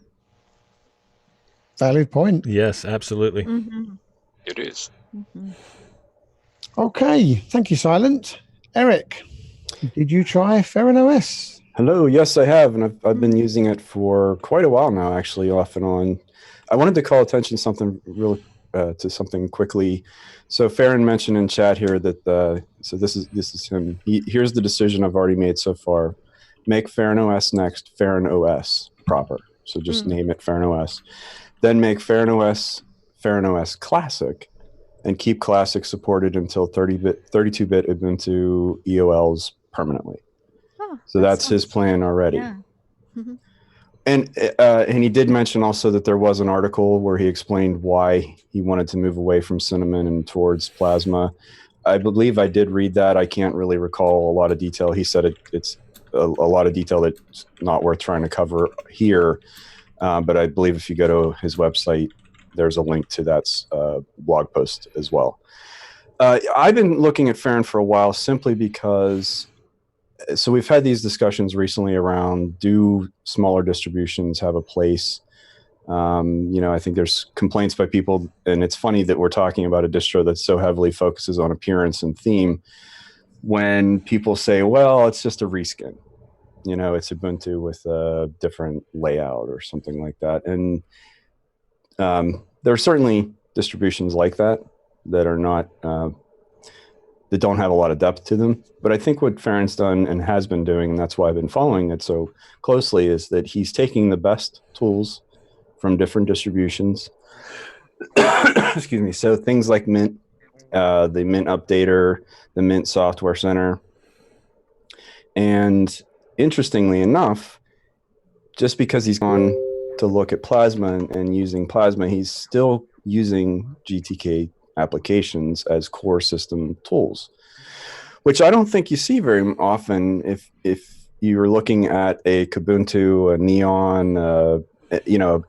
Valid point. Yes, absolutely. Mm-hmm. It is. Mm-hmm. Okay, thank you, Silent. Eric, did you try Ferran OS? Hello, yes, I have, and I've been using it for quite a while now, actually, off and on. I wanted to call attention to something quickly. So Ferran mentioned in chat here that so this is him. Here's the decision I've already made so far: make Ferran OS Next Ferran OS proper. So just name it Ferran OS. Then make Ferran OS Classic, and keep Classic supported until 32-bit Ubuntu EOLs permanently. Oh, so that's his plan already. Yeah. Mm-hmm. And he did mention also that there was an article where he explained why he wanted to move away from Cinnamon and towards Plasma. I believe I did read that. I can't really recall a lot of detail. He said it's a lot of detail that's not worth trying to cover here. But I believe if you go to his website, there's a link to that blog post as well. I've been looking at Ferran for a while simply because, so we've had these discussions recently around, do smaller distributions have a place? I think there's complaints by people, and it's funny that we're talking about a distro that so heavily focuses on appearance and theme when people say, well, it's just a reskin. It's Ubuntu with a different layout or something like that. And there are certainly distributions like that are not, that don't have a lot of depth to them. But I think what Ferran's done and has been doing, and that's why I've been following it so closely, is that he's taking the best tools from different distributions. Excuse me. So things like Mint, the Mint Updater, the Mint Software Center. And interestingly enough, just because he's gone to look at Plasma and using Plasma, he's still using GTK applications as core system tools, which I don't think you see very often. If you're looking at a Kubuntu, a Neon,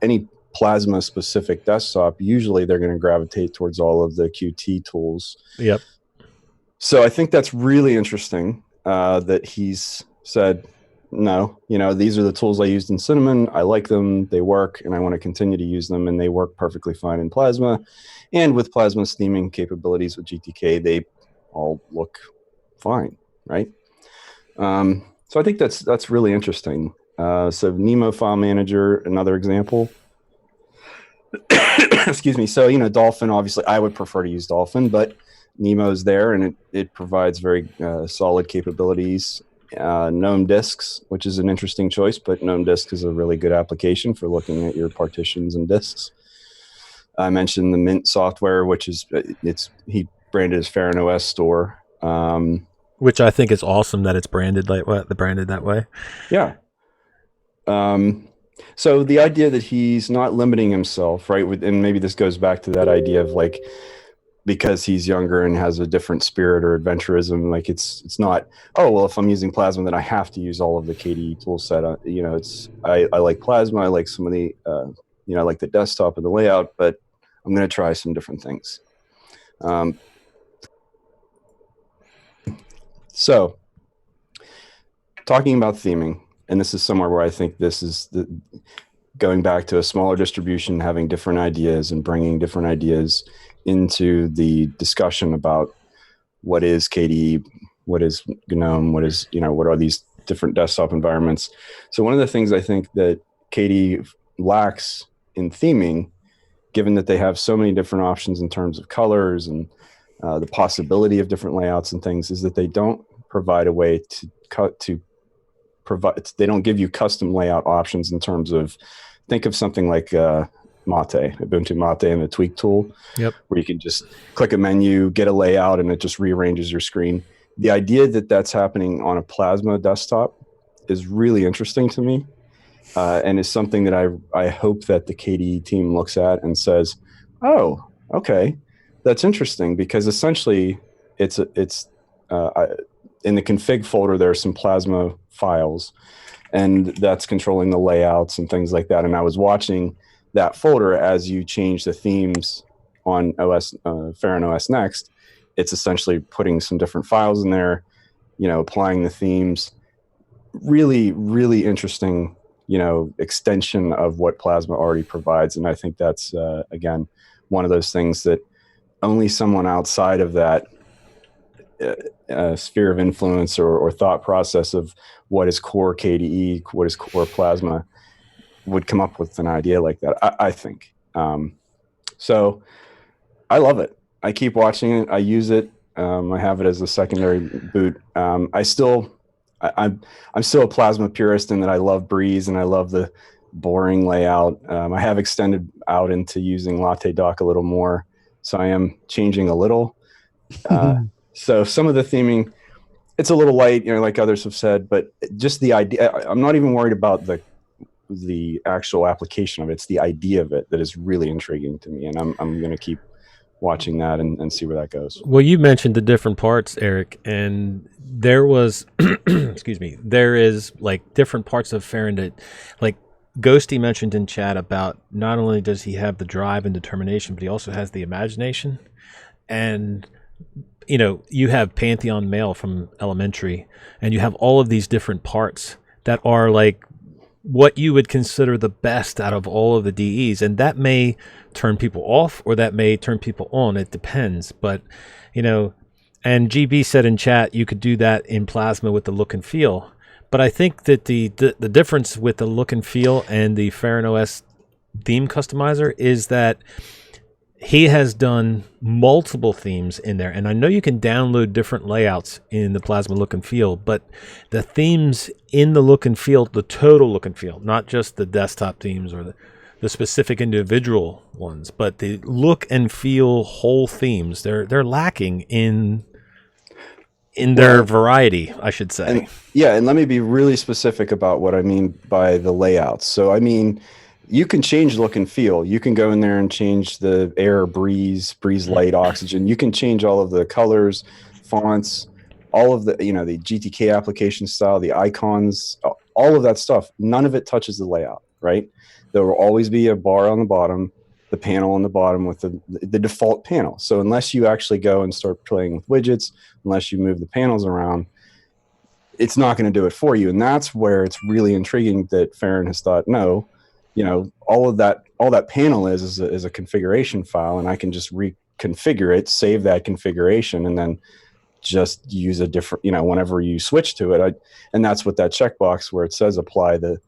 any Plasma specific desktop, usually they're going to gravitate towards all of the Qt tools. Yep. So I think that's really interesting that he's said, no, these are the tools I used in Cinnamon. I like them. They work, and I want to continue to use them, and they work perfectly fine in Plasma. And with Plasma's theming capabilities with GTK, they all look fine, right? So I think that's really interesting. So Nemo File Manager, another example. excuse me. So, Dolphin, obviously, I would prefer to use Dolphin, but Nemo's there, and it provides very solid capabilities. GNOME disks, which is an interesting choice, but GNOME disk is a really good application for looking at your partitions and disks. I mentioned the Mint software, which is he branded as Ferran Os store, which I think is awesome that it's branded that way. Yeah. So the idea that he's not limiting himself, right? And maybe this goes back to that idea of like, because he's younger and has a different spirit or adventurism, like it's not, oh, well, if I'm using Plasma, then I have to use all of the KDE tool set. I like Plasma. I like some of the, I like the desktop and the layout, but I'm going to try some different things. So talking about theming, and this is somewhere where I think this is going back to a smaller distribution, having different ideas and bringing different ideas into the discussion about what is KDE, what is GNOME, what are these different desktop environments. So one of the things I think that KDE lacks in theming, given that they have so many different options in terms of colors and the possibility of different layouts and things, is that they don't provide a way they don't give you custom layout options in terms of, think of something like Ubuntu Mate and the tweak tool, where you can just click a menu, get a layout, and it just rearranges your screen. The idea that that's happening on a Plasma desktop is really interesting to me, and is something that I hope that the KDE team looks at and says, oh, okay, that's interesting, because essentially it's in the config folder, there are some Plasma files, and that's controlling the layouts and things like that. And I was watching that folder as you change the themes on Ferran Os Next. It's essentially putting some different files in there, applying the themes. Really, really interesting, extension of what Plasma already provides. And I think that's, again, one of those things that only someone outside of that sphere of influence or thought process of what is core KDE, what is core Plasma, would come up with an idea like that, I think. So I love it. I keep watching it. I use it. I have it as a secondary boot. I'm still a Plasma purist in that I love Breeze and I love the boring layout. I have extended out into using Latte Dock a little more, so I am changing a little. So some of the theming, it's a little light, like others have said, but just the idea, I'm not even worried about the actual application of it. It's the idea of it that is really intriguing to me, and I'm going to keep watching that and see where that goes. Well, you mentioned the different parts, Eric, and there was, excuse me, there is like different parts of Ferran that, like Ghosty mentioned in chat about not only does he have the drive and determination, but he also has the imagination. And you have Pantheon Mail from Elementary, and you have all of these different parts that are like what you would consider the best out of all of the DEs. And that may turn people off or that may turn people on. It depends. But, and GB said in chat, you could do that in Plasma with the look and feel. But I think that the difference with the look and feel and the Ferran Os theme customizer is that he has done multiple themes in there, and I know you can download different layouts in the Plasma look and feel, but the themes in the look and feel, the total look and feel, not just the desktop themes or the specific individual ones, but the look and feel whole themes, they're lacking in their variety, I should say. And let me be really specific about what I mean by the layouts. So I mean, you can change look and feel. You can go in there and change the air, breeze light, oxygen. You can change all of the colors, fonts, all of the, the GTK application style, the icons, all of that stuff. None of it touches the layout, right? There will always be a bar on the bottom, the panel on the bottom with the default panel. So unless you actually go and start playing with widgets, unless you move the panels around, it's not going to do it for you. And that's where it's really intriguing that Ferran has thought, no, all that panel is a configuration file, and I can just reconfigure it, save that configuration, and then just use a different, whenever you switch to it. And that's what that checkbox where it says apply the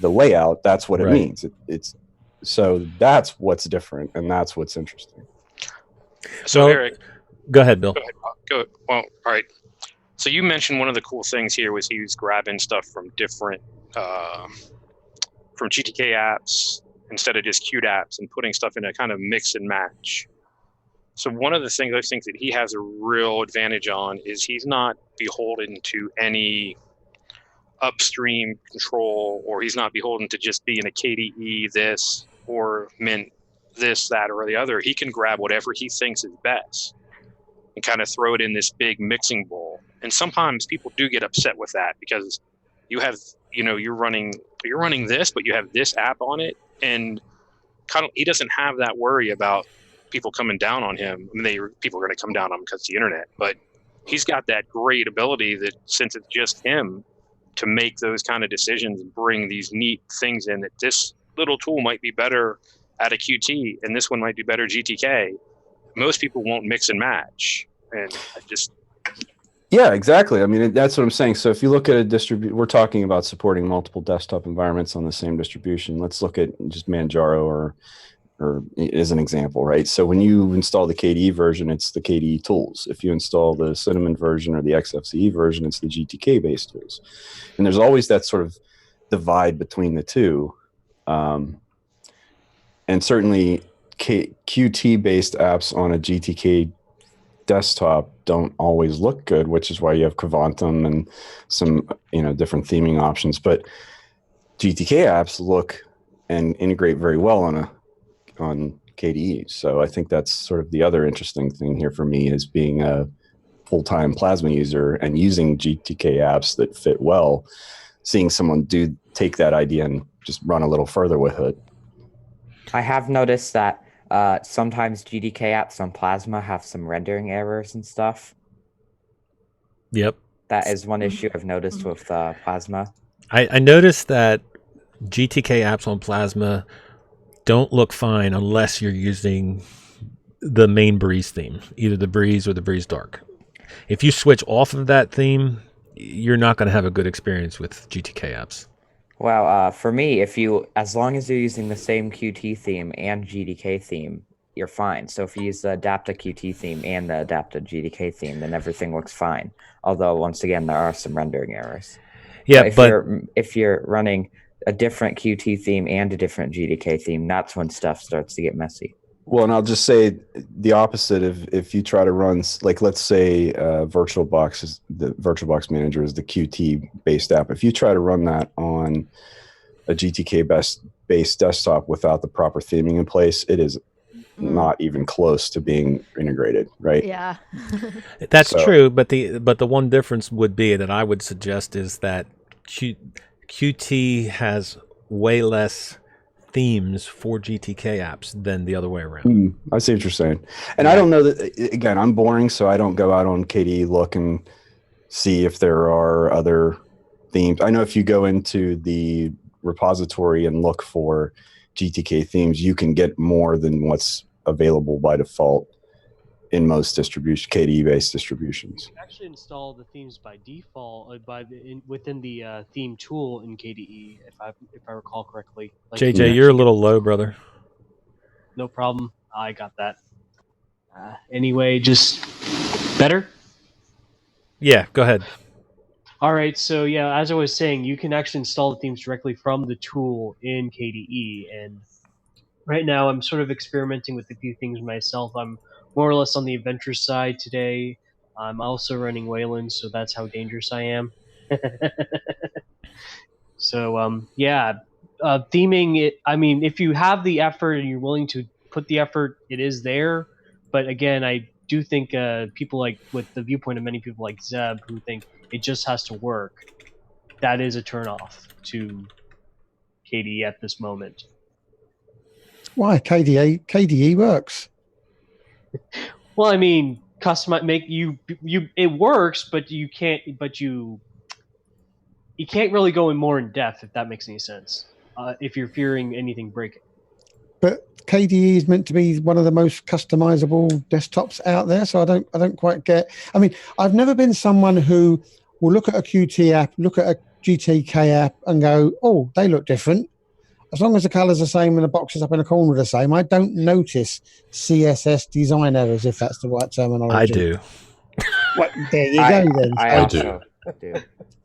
layout, that's what it means. It's So that's what's different, and that's what's interesting. So, Eric, go ahead, Bill. Go. Well, all right. So you mentioned one of the cool things here was he was grabbing stuff from different, from GTK apps instead of just Qt apps and putting stuff in a kind of mix and match. So one of the things I think that he has a real advantage on is he's not beholden to any upstream control, or he's not beholden to just being a KDE this or Mint this, that, or the other. He can grab whatever he thinks is best and kind of throw it in this big mixing bowl. And sometimes people do get upset with that because you have, you're running this, but you have this app on it, and kind of he doesn't have that worry about people coming down on him. I mean, people are going to come down on him because it's the internet, but he's got that great ability that since it's just him to make those kind of decisions and bring these neat things in, that this little tool might be better at a QT and this one might be better GTK. Most people won't mix and match. And I just... Yeah, exactly. I mean, that's what I'm saying. So if you look at a distribution, we're talking about supporting multiple desktop environments on the same distribution. Let's look at just Manjaro or as an example, right? So when you install the KDE version, it's the KDE tools. If you install the Cinnamon version or the XFCE version, it's the GTK-based tools. And there's always that sort of divide between the two. And certainly Qt-based apps on a GTK desktop don't always look good, which is why you have Quantum and some different theming options. But GTK apps look and integrate very well on KDE. So I think that's sort of the other interesting thing here for me, is being a full-time Plasma user and using GTK apps that fit well, seeing someone take that idea and just run a little further with it. I have noticed that sometimes GDK apps on Plasma have some rendering errors and stuff. Yep. That is one issue I've noticed with Plasma. I noticed that GTK apps on Plasma don't look fine unless you're using the main Breeze theme, either the Breeze or the Breeze Dark. If you switch off of that theme, you're not going to have a good experience with GTK apps. Well, for me, as long as you're using the same Qt theme and GDK theme, you're fine. So if you use the Adapta Qt theme and the Adapta GDK theme, then everything looks fine. Although, once again, there are some rendering errors. Yeah, but if you're running a different Qt theme and a different GDK theme, that's when stuff starts to get messy. Well, and I'll just say the opposite. If you try to run, like, let's say VirtualBox, the VirtualBox Manager is the Qt-based app. If you try to run that on a GTK-based desktop without the proper theming in place, it is not even close to being integrated, right? Yeah. That's true, but the one difference would be that I would suggest is that Qt has way less themes for GTK apps than the other way around. I see what you're saying. And I don't know that, again, I'm boring, so I don't go out on KDE, look and see if there are other themes. I know if you go into the repository and look for GTK themes, you can get more than what's available by default in most KDE-based distributions. You actually install the themes by default within the theme tool in KDE, if I recall correctly. Like, JJ, you're a little low, brother. No problem. I got that. Anyway, just better? Yeah, go ahead. All right, so yeah, as I was saying, you can actually install the themes directly from the tool in KDE, and right now I'm sort of experimenting with a few things myself. I'm more or less on the adventure side today. I'm also running Wayland, so that's how dangerous I am. So, theming it, I mean, if you have the effort and you're willing to put the effort, it is there. But again, I do think people like, with the viewpoint of many people like Zeb, who think it just has to work, that is a turnoff to KDE at this moment. Why? KDE works. Well, I mean, it works, but you can't really go in more in depth, if that makes any sense. If you're fearing anything breaking. But KDE is meant to be one of the most customizable desktops out there, so I don't quite get. I mean, I've never been someone who will look at a Qt app, look at a GTK app, and go, "Oh, they look different." as long as the colours are the same and the boxes up in the corner are the same, I don't notice CSS design errors, if that's the right terminology. I do. Well, there you go then. I also do.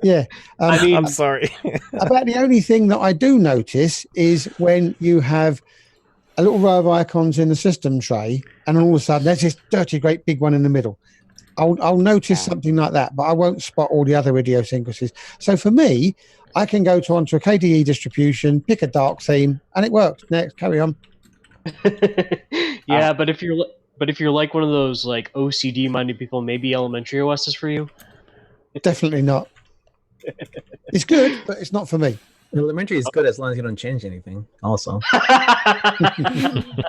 Yeah. I mean, I'm sorry. About the only thing that I do notice is when you have a little row of icons in the system tray, and all of a sudden there's this dirty, great big one in the middle. I'll notice something like that, but I won't spot all the other idiosyncrasies. So for me, I can go onto a KDE distribution, pick a dark theme, and it worked. Next, carry on. Yeah, but if you're like one of those like OCD minded people, maybe Elementary OS is for you. Definitely not. It's good, but it's not for me. Elementary is good as long as you don't change anything. Also,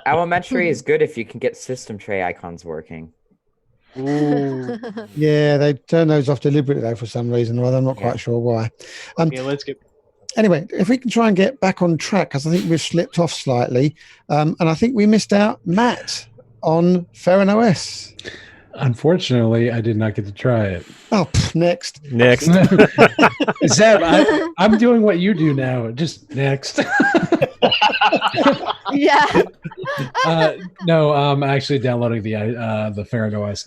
Elementary is good if you can get system tray icons working. Ooh. Yeah, they turn those off deliberately though for some reason or other. I'm not quite sure why. Okay, let's get. Anyway, if we can try and get back on track, because I think we've slipped off slightly, and I think we missed out Matt on Ferran Os. Unfortunately, I did not get to try it. Oh, next. Zeb, I'm doing what you do now. Just next. Yeah. No, I'm actually downloading the Ferran Os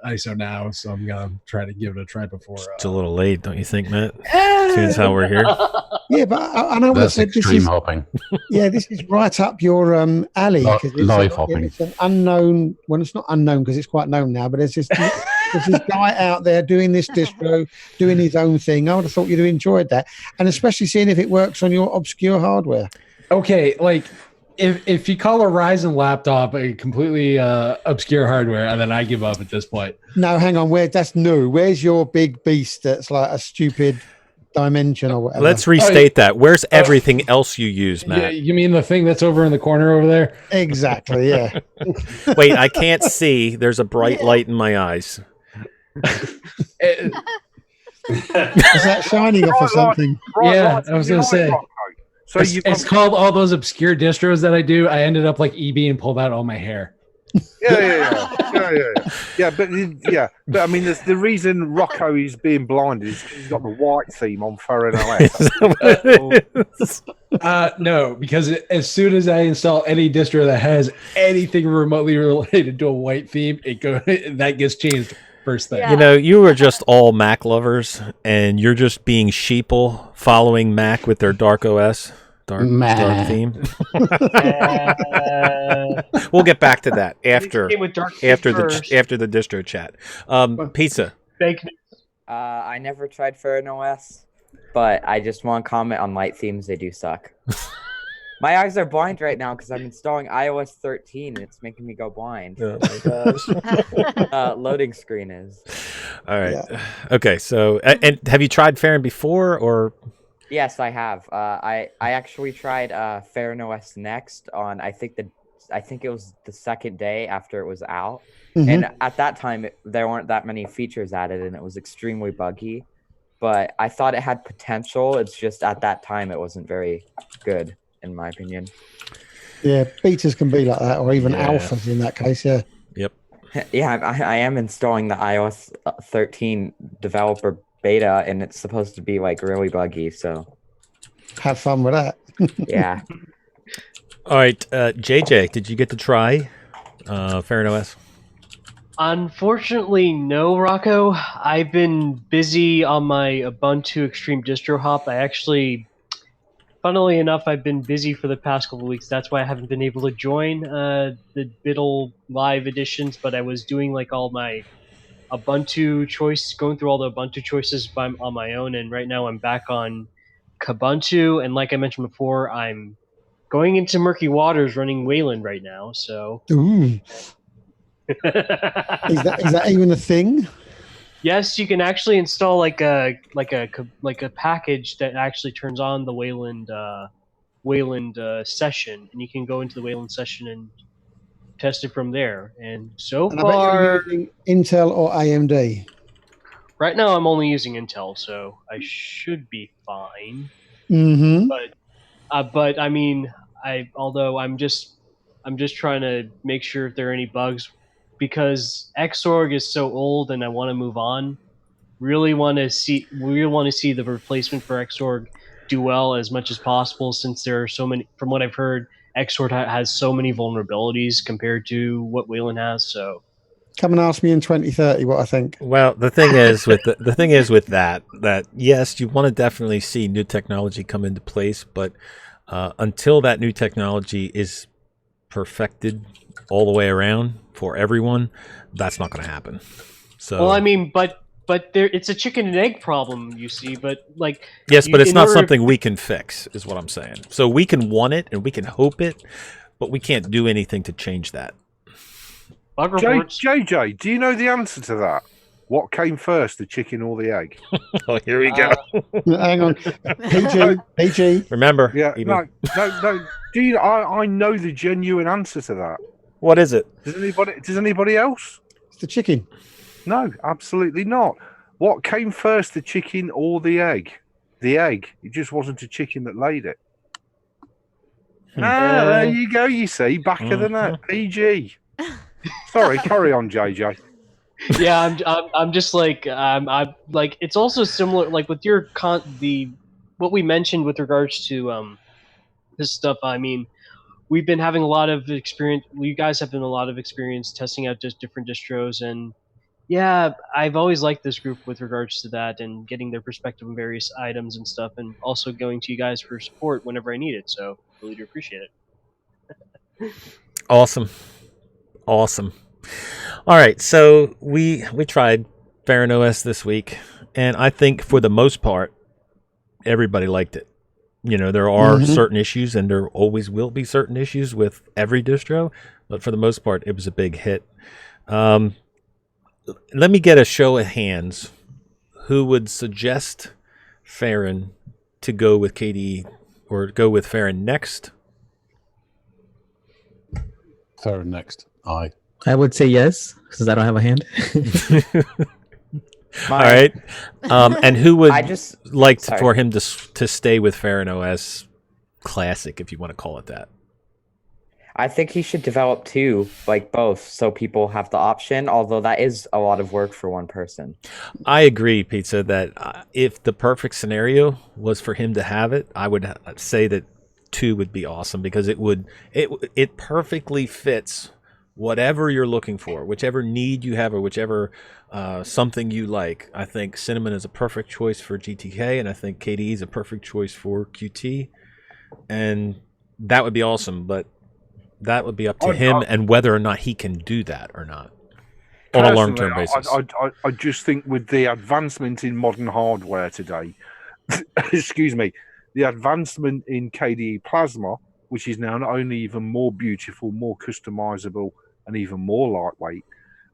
ISO now, so I'm gonna try to give it a try before. It's a little late, don't you think, Matt? Seeing as how we're here. Yeah, but I know That's what extreme hopping. Yeah, this is right up your alley. Live hopping. It's an unknown. Well, it's not unknown because it's quite known now. But there's this guy out there doing this distro, doing his own thing. I would have thought you'd have enjoyed that, and especially seeing if it works on your obscure hardware. Okay, like if you call a Ryzen laptop a completely obscure hardware, and then I give up at this point. No, hang on. That's new? Where's your big beast that's like a stupid dimension or whatever? Let's restate that. Where's everything else you use, Matt? Yeah, you mean the thing that's over in the corner over there? Exactly, yeah. Wait, I can't see. There's a bright light in my eyes. Is that shining off or something? Yeah, I was going to say. So it's called all those obscure distros that I do. I ended up like EB and pulled out all my hair. Yeah. But I mean, the reason Rocco is being blinded is because he's got the white theme on Ferran OS. No, because as soon as I install any distro that has anything remotely related to a white theme, that gets changed first thing. You know, you are just all Mac lovers, and you're just being sheeple following Mac with their dark OS. Dark theme. We'll get back to that after the distro chat. Pizza. Fake news. I never tried Ferran OS, but I just want to comment on light themes. They do suck. My eyes are blind right now because I'm installing iOS 13 and it's making me go blind. Oh my gosh. Loading screen is. All right. Yeah. Okay. So, and have you tried Ferran before or? Yes, I have. I actually tried Ferran OS Next on I think it was the second day after it was out, and at that time there weren't that many features added, and it was extremely buggy. But I thought it had potential. It's just at that time it wasn't very good, in my opinion. Yeah, betas can be like that, or even alphas in that case. Yeah. Yep. Yeah, I am installing the iOS 13 developer beta, and it's supposed to be like really buggy, so have fun with that. Yeah. All right, JJ, did you get to try Ferran OS? Unfortunately, no, Rocco. I've been busy on my Ubuntu Extreme Distro Hop. Funnily enough, I've been busy for the past couple of weeks. That's why I haven't been able to join the Biddle live editions, but I was doing like all my Ubuntu choice, going through all the Ubuntu choices on my own, and right now I'm back on Kubuntu, and like I mentioned before, I'm going into murky waters running Wayland right now, so... Ooh. Is that even a thing? Yes, you can actually install like a package that actually turns on the Wayland session, and you can go into the Wayland session and test it from there. And so far, I bet you're using Intel or AMD. Right now, I'm only using Intel, so I should be fine. Mm-hmm. But I mean, although I'm just trying to make sure if there are any bugs, because Xorg is so old and I want to move on. Really want to see the replacement for Xorg do well as much as possible, since there are so many. From what I've heard, Xort has so many vulnerabilities compared to what Wayland has. So Come and ask me in 2030 what I think. Well, the thing is with the thing is with that yes, you want to definitely see new technology come into place, but until that new technology is perfected all the way around for everyone, that's not going to happen. So, well, I mean, but there, it's a chicken and egg problem, you see. But like, yes, but it's not something we can fix, is what I'm saying. So we can want it and we can hope it, but we can't do anything to change that. JJ, do you know the answer to that? What came first, the chicken or the egg? Oh, here we go. Hang on, PG. Remember? Yeah, no. Do you? I know the genuine answer to that. What is it? Does anybody else? It's the chicken. No, absolutely not. What came first, the chicken or the egg? The egg. It just wasn't a chicken that laid it. There you go. You see, back of the net, PG. Sorry, carry on, JJ. Yeah, I'm just like I'm like, it's also similar like with your what we mentioned with regards to this stuff. I mean, we've been having a lot of experience. You guys have been a lot of experience testing out just different distros, and yeah, I've always liked this group with regards to that and getting their perspective on various items and stuff, and also going to you guys for support whenever I need it. So really do appreciate it. Awesome. All right, so we tried Ferran Os this week, and I think for the most part, everybody liked it. You know, there are certain issues, and there always will be certain issues with every distro, but for the most part, it was a big hit. Let me get a show of hands. Who would suggest Ferran to go with KDE or go with Ferran next? Ferran next. I would say yes, because I don't have a hand. All right. And who would for him to stay with Ferran Os Classic, if you want to call it that? I think he should develop two, like both, so people have the option, although that is a lot of work for one person. I agree, Pizza, that if the perfect scenario was for him to have it, I would say that two would be awesome, because it perfectly fits whatever you're looking for, whichever need you have or whichever something you like. I think Cinnamon is a perfect choice for GTK, and I think KDE is a perfect choice for QT, and that would be awesome, but that would be up to him and whether or not he can do that or not on a long-term basis. I just think with the advancement in modern hardware today, excuse me, the advancement in KDE Plasma, which is now not only even more beautiful, more customizable, and even more lightweight,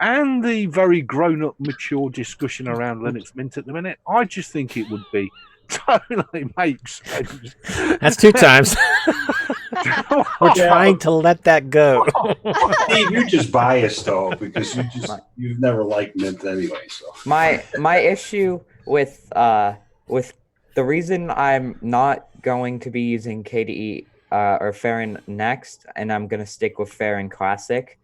and the very grown-up, mature discussion around Linux Mint at the minute, I just think it would be totally makes sense. That's two times. We're trying to let that go. Steve, you're just biased though, because you've never liked Mint anyway. So my issue with the reason I'm not going to be using KDE or Ferran next, and I'm gonna stick with Ferran Classic,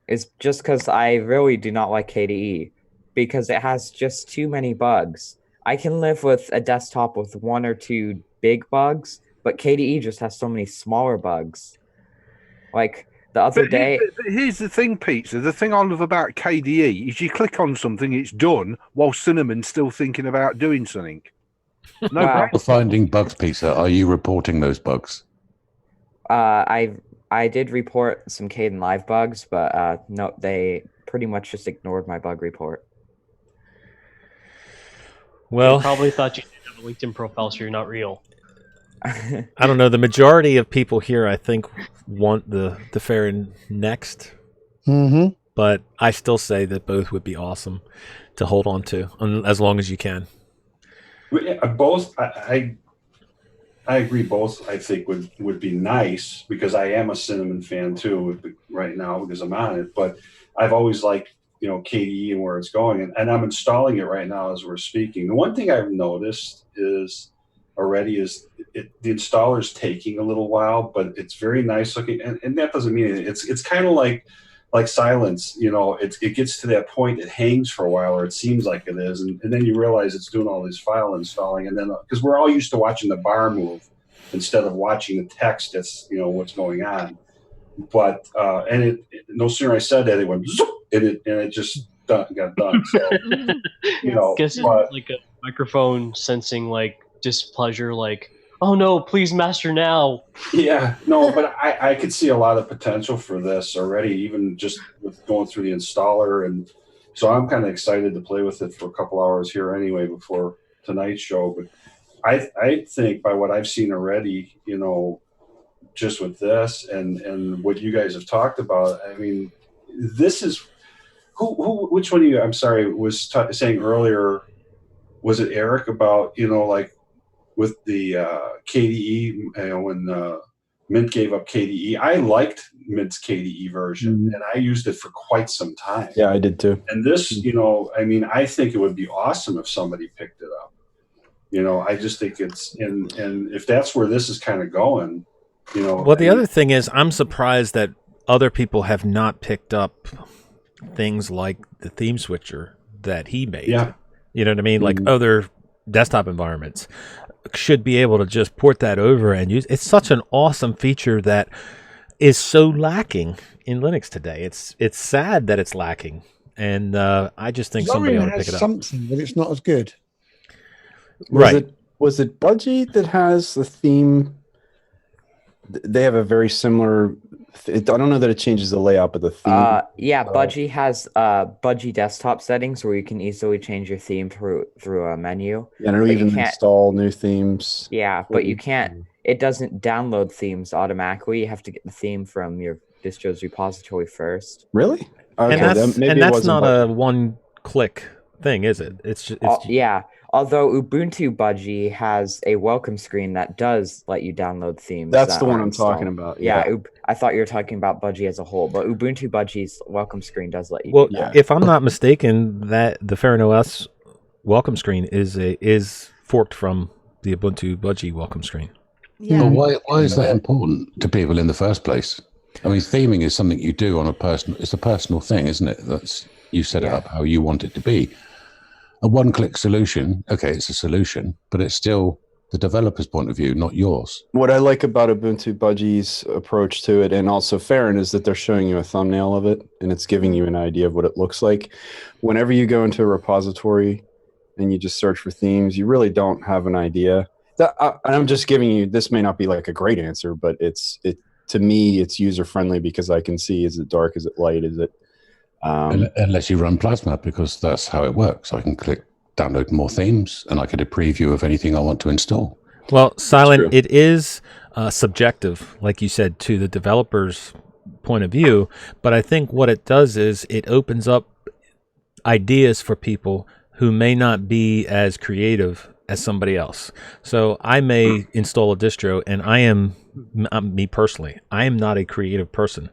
is just because I really do not like KDE, because it has just too many bugs. I can live with a desktop with one or two big bugs, but KDE just has so many smaller bugs. Like the other day... But here's the thing, Pizza. The thing I love about KDE is you click on something, it's done, while Cinnamon's still thinking about doing something. No, finding bugs, Pizza. Are you reporting those bugs? I did report some Caden Live bugs, but no, they pretty much just ignored my bug report. Well, they probably thought you didn't have a LinkedIn profile, so you're not real. I don't know. The majority of people here, I think, want the Ferran next. But I still say that both would be awesome to hold on to, as long as you can. Both, I agree. Both, I think, would be nice, because I am a Cinnamon fan too right now, because I'm on it. But I've always liked, KDE and where it's going, and I'm installing it right now as we're speaking. The one thing I've noticed is the installer's taking a little while, but it's very nice looking, and that doesn't mean anything. It's kind of like like Silence, it gets to that point, it hangs for a while, or it seems like it is, and then you realize it's doing all this file installing, and then because we're all used to watching the bar move instead of watching the text that's what's going on. But and no sooner I said that, it went zoop, and it just got done. So Guess but, it's like a microphone sensing like displeasure, like, oh no, please master now. yeah, no, but I could see a lot of potential for this already, even just with going through the installer, and so I'm kind of excited to play with it for a couple hours here anyway before tonight's show. But I think by what I've seen already, just with this and what you guys have talked about, I mean, this is which one of you, I'm sorry, was saying earlier, was it Eric about, like with the KDE, when Mint gave up KDE, I liked Mint's KDE version, and I used it for quite some time. Yeah, I did too. And this, I mean, I think it would be awesome if somebody picked it up. I just think it's, and if that's where this is kind of going, Well, the other thing is, I'm surprised that other people have not picked up things like the theme switcher that he made. Yeah. You know what I mean? Like other desktop environments should be able to just port that over and use. It's such an awesome feature that is so lacking in Linux today. It's sad that it's lacking, and I just think somebody ought to pick it up. Something, but it's not as good. Was it Budgie that has the theme? They have a very similar. I don't know that it changes the layout, but the theme. Budgie has Budgie desktop settings where you can easily change your theme through a menu. Yeah, and it'll even install new themes. Yeah, but you can't. It doesn't download themes automatically. You have to get the theme from your distro's repository first. Really? Okay, and that's not a one-click thing, is it? It's yeah. Although Ubuntu Budgie has a welcome screen that does let you download themes. That's the one I'm talking about. Yeah, I thought you were talking about Budgie as a whole, but Ubuntu Budgie's welcome screen does let you. Well, if I'm not mistaken, that the Ferran Os welcome screen is forked from the Ubuntu Budgie welcome screen. Yeah. Well, why is that important to people in the first place? I mean, theming is something you do on it's a personal thing, isn't it? You set it up how you want it to be. A one-click solution, okay, it's a solution, but it's still the developer's point of view, not yours. What I like about Ubuntu Budgie's approach to it, and also Ferran, is that they're showing you a thumbnail of it, and it's giving you an idea of what it looks like. Whenever you go into a repository and you just search for themes, you really don't have an idea. And I'm just giving you, this may not be like a great answer, but to me, it's user-friendly because I can see, is it dark, is it light, is it... Unless you run Plasma, because that's how it works. I can click download more themes, and I get a preview of anything I want to install. Well, Silent, it is subjective, like you said, to the developer's point of view. But I think what it does is it opens up ideas for people who may not be as creative as somebody else. So I may install a distro, and me personally, I am not a creative person.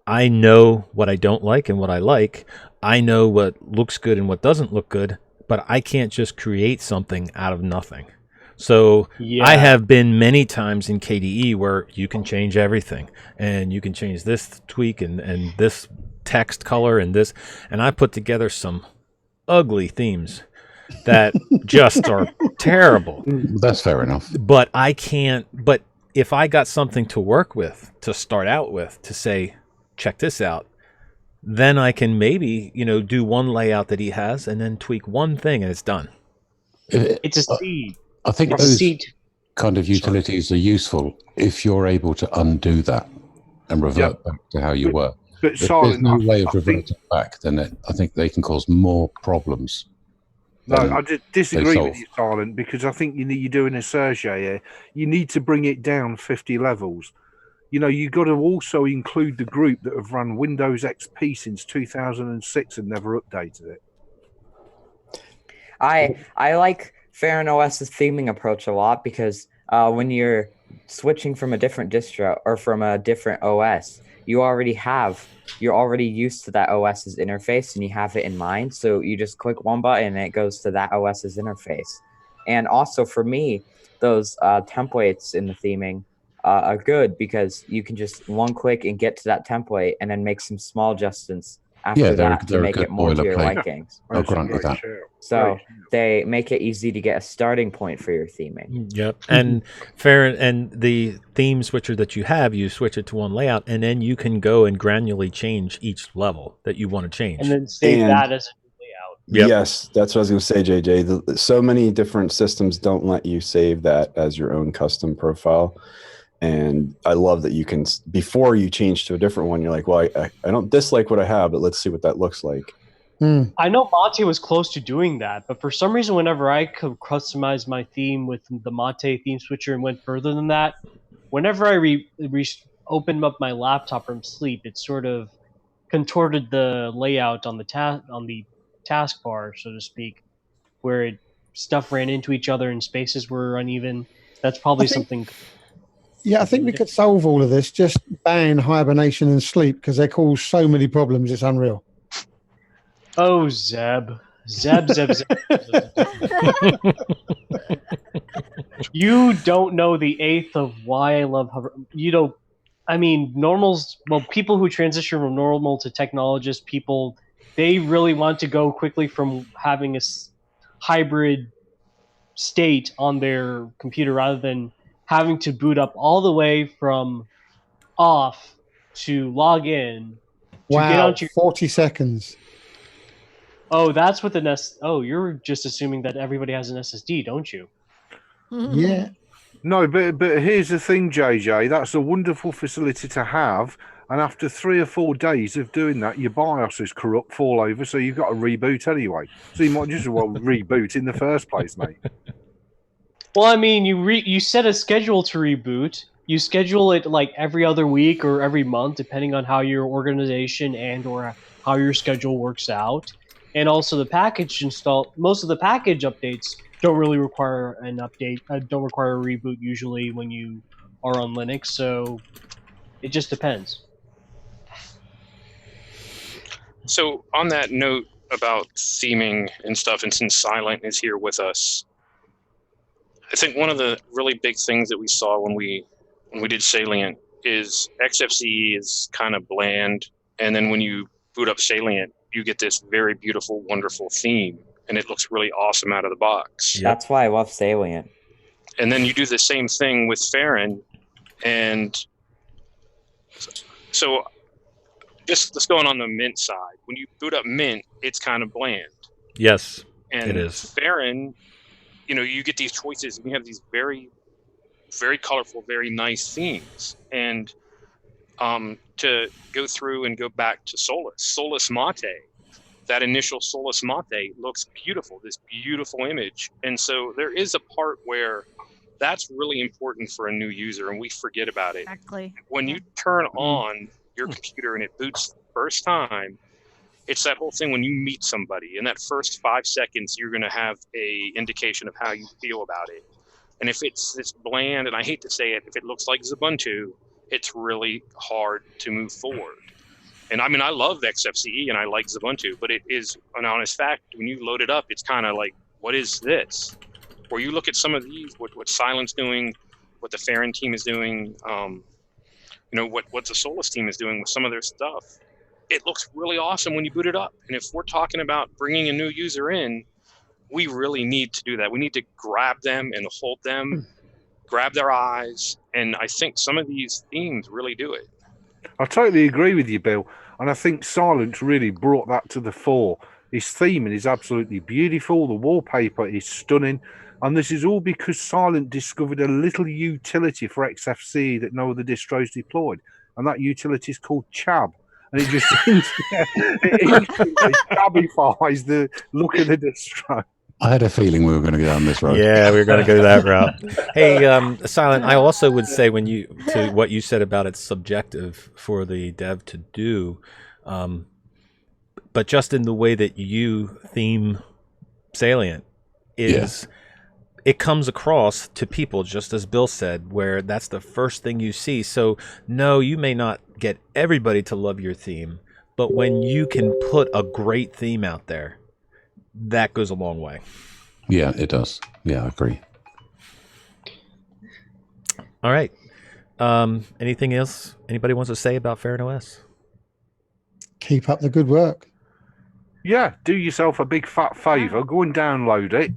I know what I don't like and what I like. I know what looks good and what doesn't look good, but I can't just create something out of nothing. So I have been many times in KDE where you can change everything, and you can change this tweak and this text color and this, and I put together some ugly themes that just are terrible. That's fair enough. But but if I got something to work with, to start out with, to say, check this out, then I can maybe, do one layout that he has and then tweak one thing and it's done. It's a seed. I think those kind of utilities are useful if you're able to undo that and revert back to how you were. But if there's no way of reverting back, then I think they can cause more problems. No, I disagree with you, Silent, because I think you're doing a Serge here. You need to bring it down 50 levels. You've got to also include the group that have run Windows XP since 2006 and never updated it. I like Ferran Os's theming approach a lot because when you're switching from a different distro or from a different OS, you're already used to that OS's interface and you have it in mind. So you just click one button and it goes to that OS's interface. And also for me, those templates in the theming, are good because you can just one click and get to that template and then make some small adjustments after that to they're a make good it more to your boilerplate. likings. I'll grant you that. So they make it easy to get a starting point for your theming. Yep. And Ferran, and the theme switcher that you have, you switch it to one layout, and then you can go and granularly change each level that you want to change. And then save And- that as a new layout. Yep. Yes, that's what I was going to say, JJ. So many different systems don't let you save that as your own custom profile. And I love that you can, before you change to a different one, you're like, well, I don't dislike what I have, but let's see what that looks like. I know Mate was close to doing that, but for some reason, whenever I could customize my theme with the Mate theme switcher and went further than that, whenever I opened up my laptop from sleep, it sort of contorted the layout on the taskbar, so to speak, where stuff ran into each other and spaces were uneven. That's probably something. Yeah, I think we could solve all of this. Just ban hibernation and sleep because they cause so many problems. It's unreal. Oh, Zeb. Zeb. You don't know the eighth of why I love hover. You don't. I mean, people who transition from normal to technologist, they really want to go quickly from having a hybrid state on their computer rather than having to boot up all the way from off to log in. Wow, 40 seconds. Oh, that's what the Nest. Oh, you're just assuming that everybody has an SSD, don't you? Yeah. No, but here's the thing, JJ. That's a wonderful facility to have. And after 3 or 4 days of doing that, your BIOS is corrupt, fall over, so you've got to reboot anyway. So you might just as well reboot in the first place, mate. Well, I mean, you set a schedule to reboot. You schedule it like every other week or every month, depending on how your organization and or how your schedule works out. And also the package install. Most of the package updates don't really require an update. Don't require a reboot usually when you are on Linux. So it just depends. So on that note about theming and stuff, and since Silent is here with us, I think one of the really big things that we saw when we did Salient is XFCE is kind of bland, and then when you boot up Salient, you get this very beautiful, wonderful theme, and it looks really awesome out of the box. That's why I love Salient. And then you do the same thing with Ferran, and so just going on the Mint side, when you boot up Mint, it's kind of bland. Yes, and it is. Ferran, you get these choices, and you have these very, very colorful, very nice themes. And to go through and go back to Solus Mate, that initial Solus Mate looks beautiful, this beautiful image. And so there is a part where that's really important for a new user, and we forget about it. Exactly. When you turn on your computer and it boots the first time, it's that whole thing when you meet somebody. In that first 5 seconds, you're going to have a indication of how you feel about it. And if it's bland, and I hate to say it, if it looks like Ubuntu, it's really hard to move forward. And I mean, I love XFCE and I like Ubuntu, but it is an honest fact. When you load it up, it's kind of like, what is this? Or you look at some of these, what Silent's doing, what the Ferran team is doing, what the Solus team is doing with some of their stuff. It looks really awesome when you boot it up. And if we're talking about bringing a new user in, we really need to do that. We need to grab them and hold them, grab their eyes. And I think some of these themes really do it. I totally agree with you, Bill. And I think Silent really brought that to the fore. His theming is absolutely beautiful. The wallpaper is stunning. And this is all because Silent discovered a little utility for XFCE that no other distros deployed. And that utility is called Chab. And it just it chabifies the look of the distro. I had a feeling we were going to go down this road. Yeah, we were going to go that route. Hey, Silent, I also would say to what you said about it's subjective for the dev to do, but just in the way that you theme Salient is, it comes across to people, just as Bill said, where that's the first thing you see. So, no, you may not get everybody to love your theme, but when you can put a great theme out there, that goes a long way. Yeah, it does. Yeah, I agree. All right. Anything else anybody wants to say about Ferran Os? Keep up the good work. Yeah, do yourself a big fat favour. Go and download it,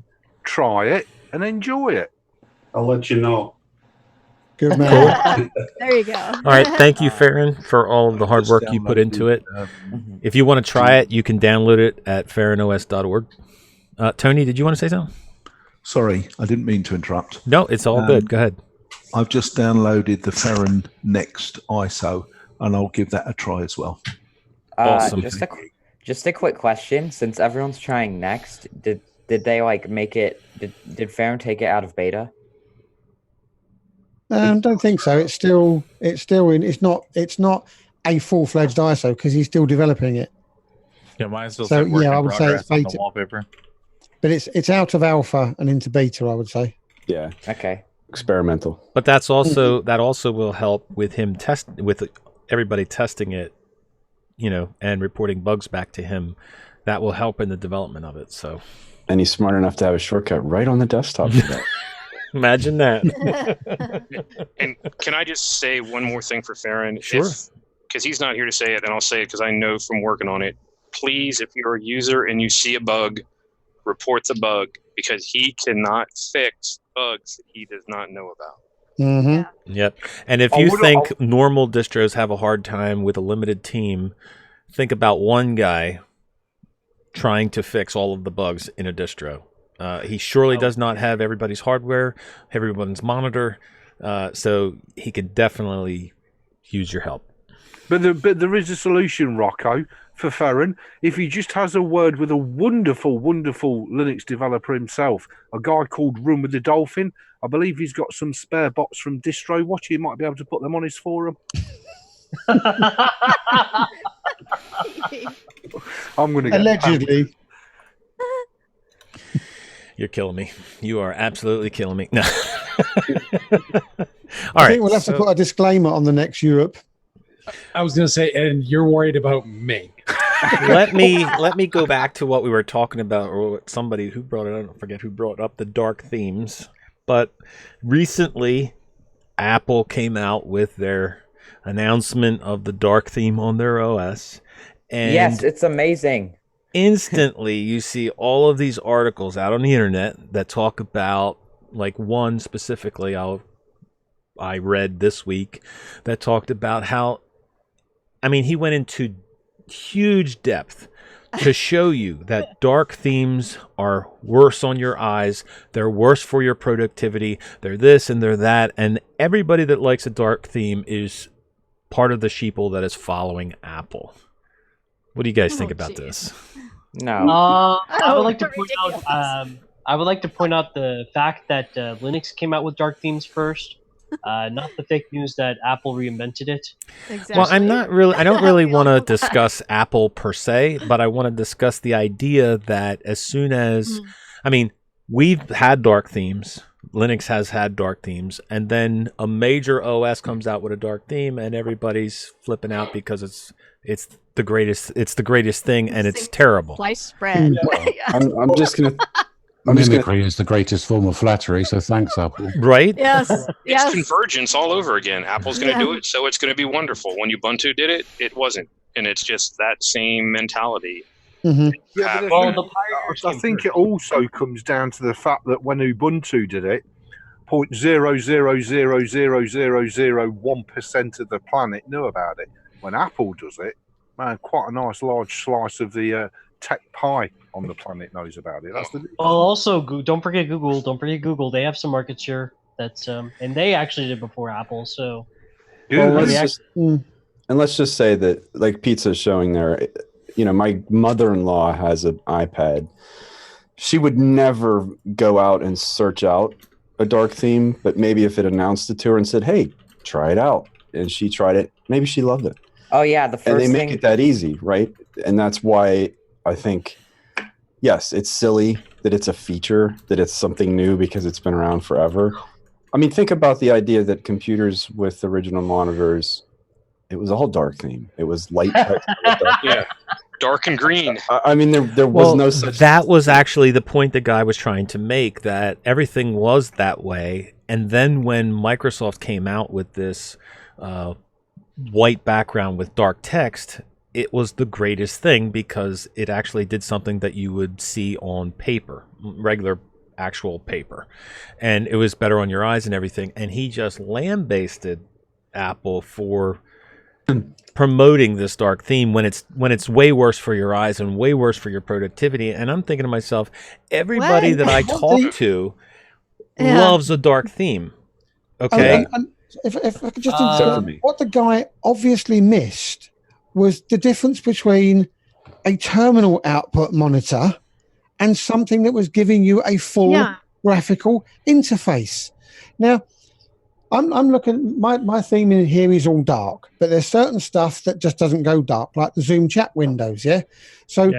try it, and enjoy it. I'll let you know. Good man. There you go. All right, thank you, Ferran, for all of the hard work you put into it. If you want to try it, you can download it at ferranos.org. Tony, did you want to say something? Sorry, I didn't mean to interrupt. No, it's all good. Go ahead. I've just downloaded the Ferran Next ISO, and I'll give that a try as well. Awesome. Just a quick question. Since everyone's trying Next, did they like make it? Did Ferran take it out of beta? Don't think so. It's still in. It's not a full-fledged ISO because he's still developing it. Yeah, mine's still So, work yeah, in I would say progress it's on the beta. wallpaper. But it's out of alpha and into beta, I would say. Yeah. Okay. Experimental. But that also will help with him with everybody testing it, and reporting bugs back to him. That will help in the development of it. So, and he's smart enough to have a shortcut right on the desktop for that. Imagine that. And can I just say one more thing for Ferran? Sure. Because he's not here to say it, and I'll say it because I know from working on it. Please, if you're a user and you see a bug, report the bug, because he cannot fix bugs that he does not know about. Mm-hmm. Yep. And if you think normal distros have a hard time with a limited team, think about one guy trying to fix all of the bugs in a distro. He surely does not have everybody's hardware, everyone's monitor, so he could definitely use your help. But there is a solution, Rocco, for Ferran. If he just has a word with a wonderful, wonderful Linux developer himself, a guy called Run with the Dolphin. I believe he's got some spare bots from DistroWatch. He might be able to put them on his forum. I'm going to get allegedly. You're killing me. You are absolutely killing me. No. I think we'll have to put a disclaimer on the Next Europe. I was going to say, and you're worried about me. let me go back to what we were talking about, or what somebody who brought it. I don't forget who brought up the dark themes. But recently, Apple came out with their announcement of the dark theme on their OS. And yes, it's amazing. Instantly, you see all of these articles out on the internet that talk about, like one specifically I read this week that talked about how, he went into huge depth to show you that dark themes are worse on your eyes. They're worse for your productivity. They're this and they're that. And everybody that likes a dark theme is part of the sheeple that is following Apple. What do you guys think about this? No. I would like to point out. I would like to point out the fact that Linux came out with dark themes first, not the fake news that Apple reinvented it. Exactly. Well, I don't really want to discuss Apple per se, but I want to discuss the idea that as soon as, we've had dark themes. Linux has had dark themes, and then a major OS comes out with a dark theme, and everybody's flipping out because it's the greatest thing, and it's terrible. Slice spread. I'm just gonna. Mimicry is the greatest form of flattery, so thanks, Apple. Right? Yes. It's convergence all over again. Apple's going to do it, so it's going to be wonderful. When Ubuntu did it, it wasn't, and it's just that same mentality. Mm-hmm. Yeah, but I think it also comes down to the fact that when Ubuntu did it, 0.0000001% of the planet knew about it. When Apple does it, man, quite a nice large slice of the tech pie on the planet knows about it. That's the Well, also, don't forget Google. Don't forget Google. They have some market share. That's and they actually did before Apple. So, let's just say that, like Pizza's showing there, my mother-in-law has an iPad. She would never go out and search out a dark theme, but maybe if it announced it to her and said, "Hey, try it out," and she tried it, maybe she loved it. Oh yeah, the first and they thing. make it that easy, right? And that's why I think, yes, it's silly that it's a feature, that it's something new because it's been around forever. Think about the idea that computers with original monitors, it was all dark theme. It was light text. Yeah. dark and green. I mean, there was no such. That was actually the point the guy was trying to make, that everything was that way. And then when Microsoft came out with this white background with dark text, it was the greatest thing because it actually did something that you would see on paper, regular actual paper. And it was better on your eyes and everything. And he just lambasted Apple for promoting this dark theme when it's way worse for your eyes and way worse for your productivity. And I'm thinking to myself, everybody that I talk to loves a dark theme. Okay. And if I could just interrupt, what the guy obviously missed was the difference between a terminal output monitor and something that was giving you a full graphical interface. Now, I'm looking, my theme in here is all dark, but there's certain stuff that just doesn't go dark, like the Zoom chat windows, So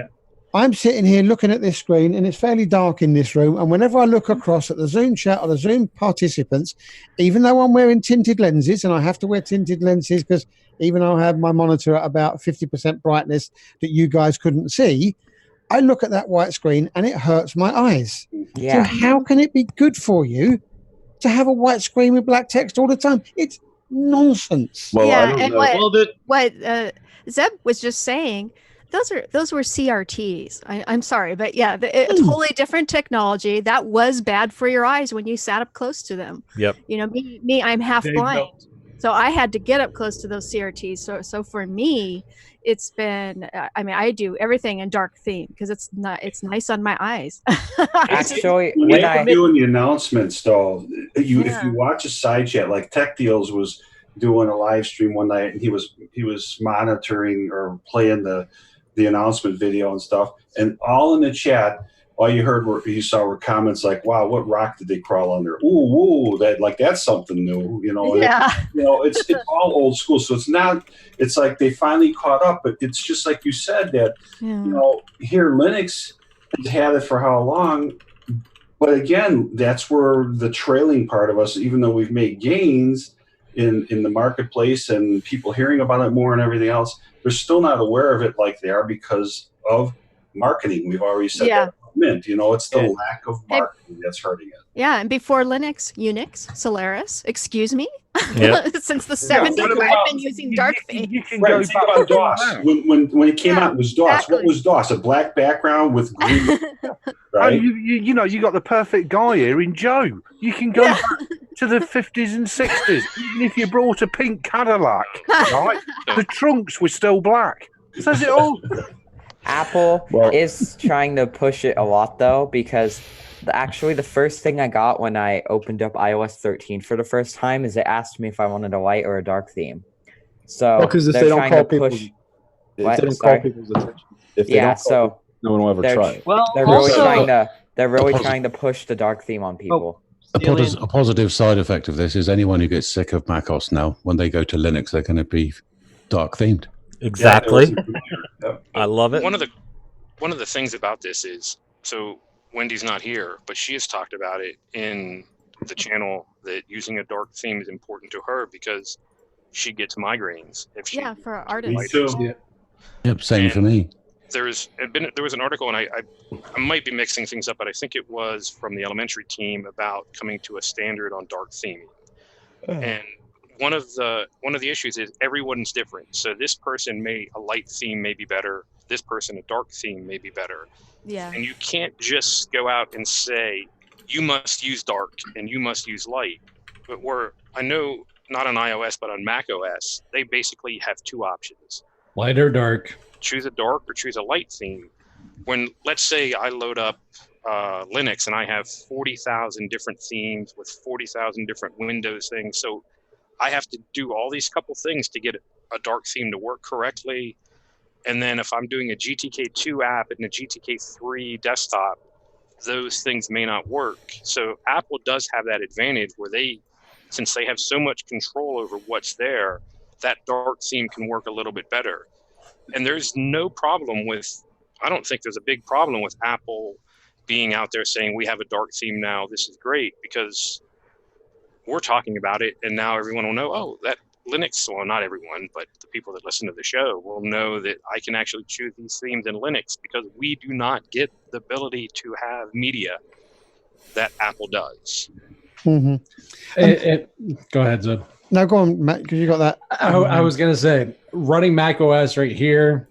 I'm sitting here looking at this screen, and it's fairly dark in this room, and whenever I look across at the Zoom chat or the Zoom participants, even though I'm wearing tinted lenses, and I have to wear tinted lenses because even though I have my monitor at about 50% brightness that you guys couldn't see, I look at that white screen and it hurts my eyes. So how can it be good for you to have a white screen with black text all the time? It's nonsense. Well, I don't and know. what Zeb was just saying, those were CRTs. I'm sorry, but a totally different technology that was bad for your eyes when you sat up close to them. Yep. Me, I'm half blind, so I had to get up close to those CRTs. So for me, it's been. I do everything in dark theme because it's nice on my eyes. Actually, when they were doing the announcements, though, if you watch a side chat, like Tech Deals was doing a live stream one night, and he was monitoring or playing the announcement video and stuff, and all in the chat, all you heard were comments like, "Wow, what rock did they crawl under? Ooh, that's something new." It's all old school, so it's like they finally caught up, but it's just like you said that here Linux has had it for how long, but again, that's where the trailing part of us, even though we've made gains in the marketplace and people hearing about it more and everything else, they're still not aware of it like they are because of marketing. We've already said that. It's the lack of marketing that's hurting it. Yeah, and before Linux, Unix, Solaris, excuse me, Yep. Since the 70s, I've been using dark theme. You can go back about DOS. When it came out, it was DOS. Exactly. What was DOS? A black background with green. Right? You got the perfect guy here in Joe. You can go back to the 50s and 60s, even if you brought a pink Cadillac. Right? The trunks were still black. Says it all. Apple is trying to push it a lot, though, because the first thing I got when I opened up iOS 13 for the first time is it asked me if I wanted a light or a dark theme. So because if they don't call people's attention, no one will ever try it. Well, they're really trying to push the dark theme on people. A positive side effect of this is anyone who gets sick of macOS now, when they go to Linux, they're going to be dark themed. Exactly. I love it. One of the things about this is, so Wendy's not here, but she has talked about it in the channel that using a dark theme is important to her because she gets migraines if she for artists. Me too. Yep, same for me. There was an article, and I might be mixing things up, but I think it was from the elementary team about coming to a standard on dark theming. And one of the issues is everyone's different. So this person a light theme may be better. This person, a dark theme may be better. Yeah. And you can't just go out and say, you must use dark and you must use light. But I know not on iOS, but on Mac OS, they basically have two options. Light or dark. Choose a dark or choose a light theme. When, let's say I load up Linux and I have 40,000 different themes with 40,000 different Windows things. So I have to do all these couple things to get a dark theme to work correctly. And then if I'm doing a GTK2 app and a GTK3 desktop, those things may not work. So Apple does have that advantage where since they have so much control over what's there, that dark theme can work a little bit better. And there's no problem I don't think there's a big problem with Apple being out there saying we have a dark theme now, this is great, because we're talking about it and now everyone will know, oh, that Linux, well, not everyone, but the people that listen to the show will know that I can actually choose these themes in Linux because we do not get the ability to have media that Apple does. Mm-hmm. Go ahead, Zeb. No, go on, Matt, because you got that. I was going to say, running Mac OS right here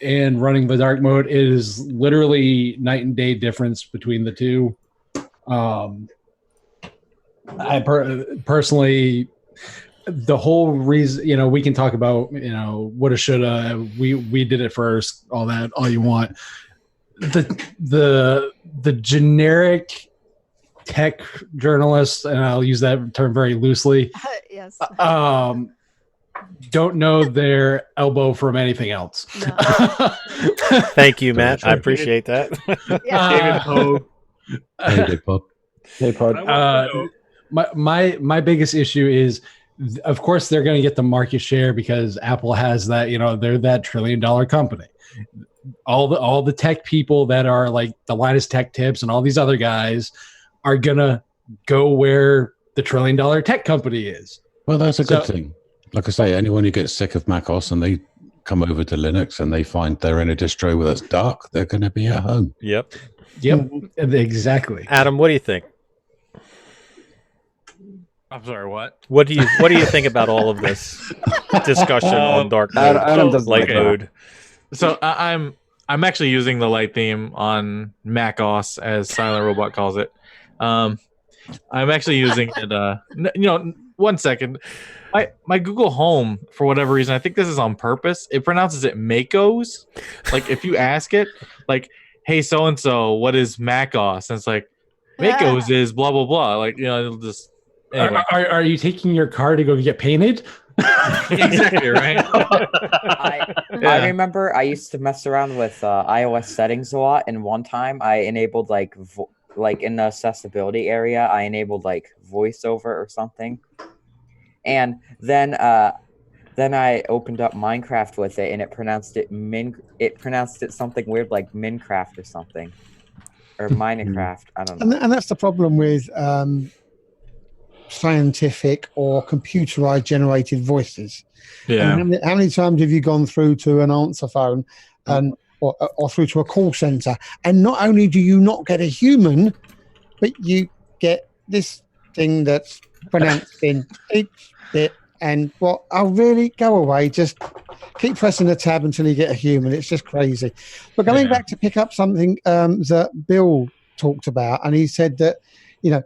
and running the dark mode is literally night and day difference between the two. I personally, the whole reason, we can talk about, woulda, shoulda, we did it first, all that, all you want. The generic tech journalists, and I'll use that term very loosely, yes, don't know their elbow from anything else. No. Thank you, Matt. I appreciate that. David Poe. Hey, Big Pop. Hey, Pod. My biggest issue is, of course, they're going to get the market share because Apple has that. They're that $1 trillion company. All the tech people that are like the Linus Tech Tips and all these other guys are gonna go where the $1 trillion tech company is. Well, that's a good thing. Like I say, anyone who gets sick of Mac OS and they come over to Linux and they find they're in a distro that's dark, they're going to be at home. Yep. Exactly. Adam, what do you think? I'm sorry, what? What do you think about all of this discussion on dark mode, Adam doesn't light like that. mode? So I'm actually using the light theme on Mac OS, as Silent Robot calls it. I'm actually using it. One second. My Google Home, for whatever reason, I think this is on purpose. It pronounces it Macos. Like if you ask it, like, "Hey, so and so, what is Mac OS?" And it's like, Macos is blah blah blah. Like it'll just. Anyway. Are you taking your car to go get painted? Exactly right. I remember I used to mess around with iOS settings a lot, and one time I enabled like in the accessibility area, I enabled like voiceover or something, and then I opened up Minecraft with it, and it pronounced it something weird like Minecraft or something, or Minecraft. I don't know. And that's the problem with scientific or computerized generated voices. Yeah. And how many times have you gone through to an answer phone and or through to a call center, and not only do you not get a human, but you get this thing that's pronounced in each bit, and I'll really go away, just keep pressing the tab until you get a human. It's just crazy. But going back to pick up something that Bill talked about, and he said that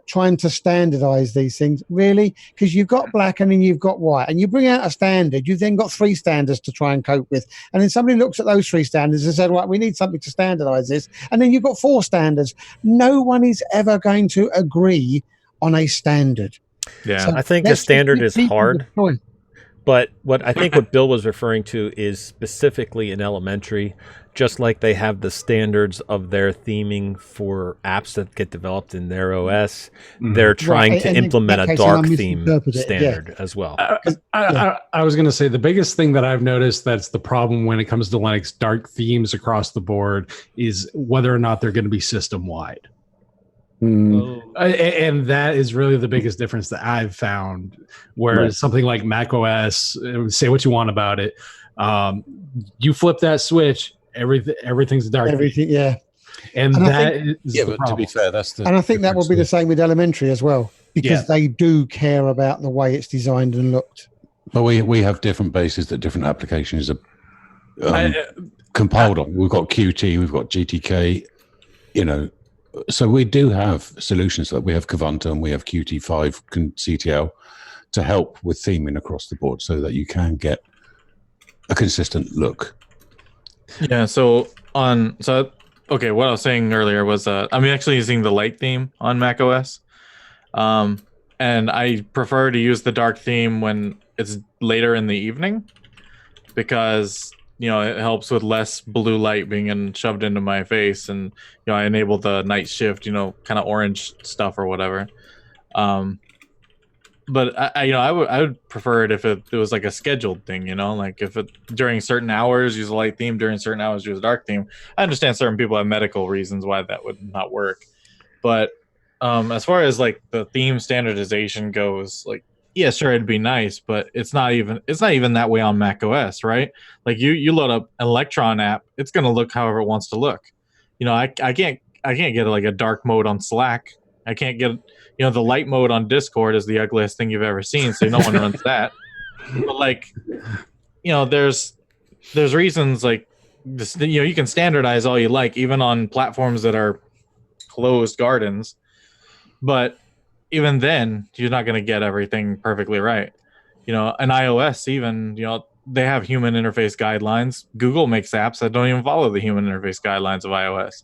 trying to standardize these things, really, because you've got black and then you've got white, and you bring out a standard, you've then got 3 standards to try and cope with. And then somebody looks at those 3 standards and said, right, we need something to standardize this. And then you've got 4 standards. No one is ever going to agree on a standard. Yeah, So I think the let's standard give is people hard. the choice. But what Bill was referring to is specifically in elementary, just like they have the standards of their theming for apps that get developed in their OS, they're trying Right, to and in implement that a case, I dark theme misinterpreted it, standard as well. I was going to say the biggest thing that I've noticed that's the problem when it comes to Linux dark themes across the board is whether or not they're going to be system wide. And that is really the biggest difference that I've found. Whereas something like Mac OS, say what you want about it, you flip that switch, everything's dark. Everything, yeah. And that is the but to problem. be fair, that's the. And I think that will be the same with elementary as well, because they do care about the way it's designed and looked. But we have different bases that different applications are compiled on. We've got Qt, we've got GTK, so we do have solutions that we have Kavunta, we have Qt5 CTL to help with theming across the board so that you can get a consistent look. Yeah. So okay, what I was saying earlier was I'm actually using the light theme on Mac OS, and I prefer to use the dark theme when it's later in the evening because it helps with less blue light being shoved into my face, and I enable the night shift, kind of orange stuff or whatever. But I would prefer it if it was like a scheduled thing, like if it during certain hours use a light theme, during certain hours use a dark theme. I understand certain people have medical reasons why that would not work, but as far as like the theme standardization goes, like yeah, sure, it'd be nice, but it's not even that way on Mac OS, right? Like you load up an Electron app, it's gonna look however it wants to look. I can't get like a dark mode on Slack. I can't get the light mode on Discord is the ugliest thing you've ever seen, so no one runs that. But like there's reasons like this, you can standardize all you like, even on platforms that are closed gardens, but even then you're not going to get everything perfectly right. And iOS, even they have human interface guidelines. Google makes apps that don't even follow the human interface guidelines of iOS.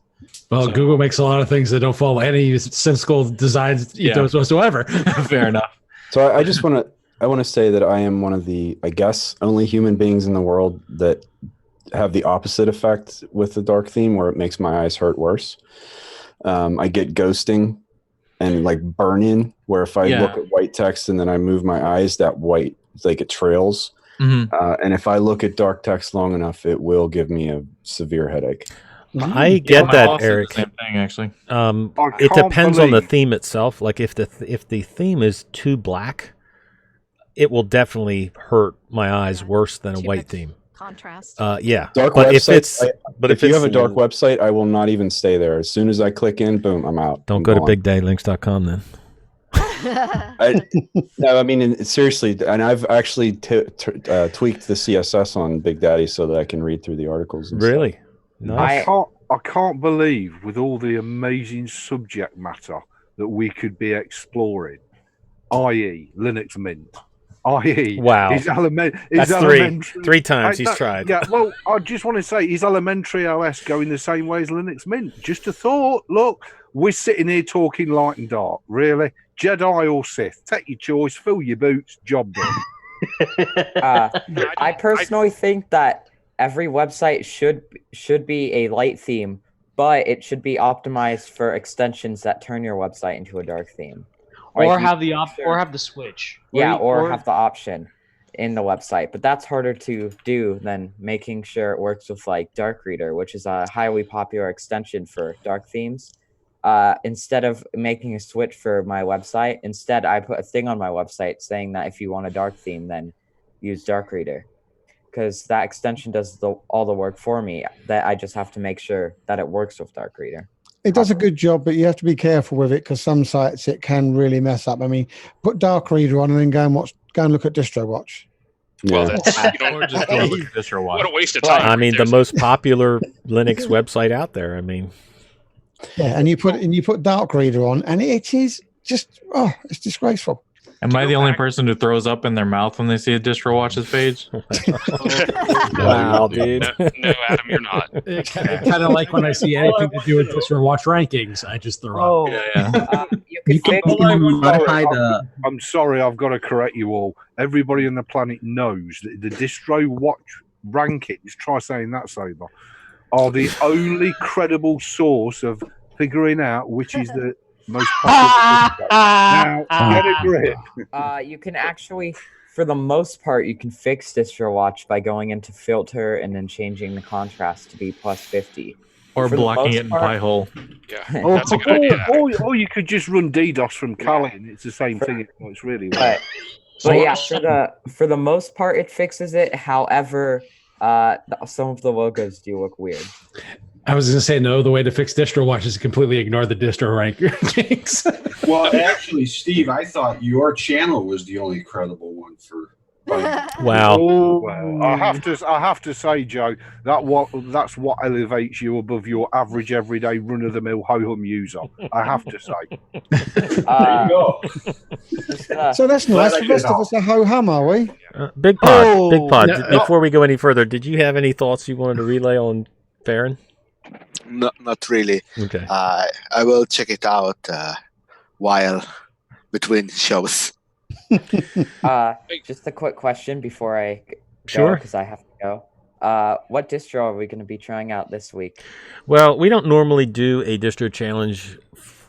Well, Google makes a lot of things that don't follow any sensible designs ethos whatsoever. Fair enough. So I just want to say that I am one of the, I guess, only human beings in the world that have the opposite effect with the dark theme, where it makes my eyes hurt worse. I get ghosting and like burn in, where if I look at white text and then I move my eyes, that white, like it trails. Mm-hmm. And if I look at dark text long enough, it will give me a severe headache. I get that, Eric. Same thing, actually. It depends on the theme itself. Like if the theme is too black, it will definitely hurt my eyes worse than a white theme. Contrast. Yeah. Dark but websites, if you it's have a dark website, I will not even stay there. As soon as I click in, boom, I'm out. Don't go to bigdaddylinks.com then. No, I mean, seriously, and I've actually tweaked the CSS on Big Daddy so that I can read through the articles. And really? stuff. Nice. I can't believe, with all the amazing subject matter that we could be exploring, i.e. Linux Mint, i.e. Wow. That's elementary. Three times he's tried. Yeah, well, I just want to say, is elementary OS going the same way as Linux Mint? Just a thought. Look, we're sitting here talking light and dark. Really? Jedi or Sith? Take your choice, fill your boots, job done. I personally think that every website should be a light theme, but it should be optimized for extensions that turn your website into a dark theme. Or have the switch. Yeah, or have the option in the website. But that's harder to do than making sure it works with like Dark Reader, which is a highly popular extension for dark themes. Instead of making a switch for my website, instead I put a thing on my website saying that if you want a dark theme, then use Dark Reader. Because that extension does all the work for me. That I just have to make sure that it works with Dark Reader. It does a good job, but you have to be careful with it because some sites it can really mess up. I mean, put Dark Reader on and then go and look at DistroWatch. Well, that's Or just go look at DistroWatch. what a waste of time. I mean, the most popular Linux website out there. I mean, yeah, and you put Dark Reader on, and it is just it's disgraceful. Am I the only person who throws up in their mouth when they see a DistroWatch's page? wow, dude. No, Adam, you're not. Kind of like when I see anything to do with DistroWatch rankings, I just throw up. Yeah. You can modify the. I'm sorry, I've got to correct you all. Everybody on the planet knows that the DistroWatch rankings, try saying that sober, are the only credible source of figuring out which is the most popular. Now, get a grip. You can actually, for the most part, you can fix DistroWatch by going into filter and then changing the contrast to be +50. Or For the blocking most it in part- Pi-hole. Yeah, that's a good idea. Or you could just run DDoS from Kali, and it's the same thing. It's really well. But yeah, for the most part, it fixes it. However, some of the logos do look weird. I was going to say, no, the way to fix DistroWatch is to completely ignore the distro rankings. Well, actually, Steve, I thought your channel was the only credible one for. Wow. Well, I have to say, Joe, that's what elevates you above your average, everyday, run-of-the-mill ho-hum user. I have to say. There you go. So that's nice. The rest of us are ho-hum, are we? Big Pod. No. Before we go any further, did you have any thoughts you wanted to relay on Ferran? Not really. Okay. I will check it out while between shows. Just a quick question before I go, Sure. because I have to go. What distro are we going to be trying out this week? Well, we don't normally do a distro challenge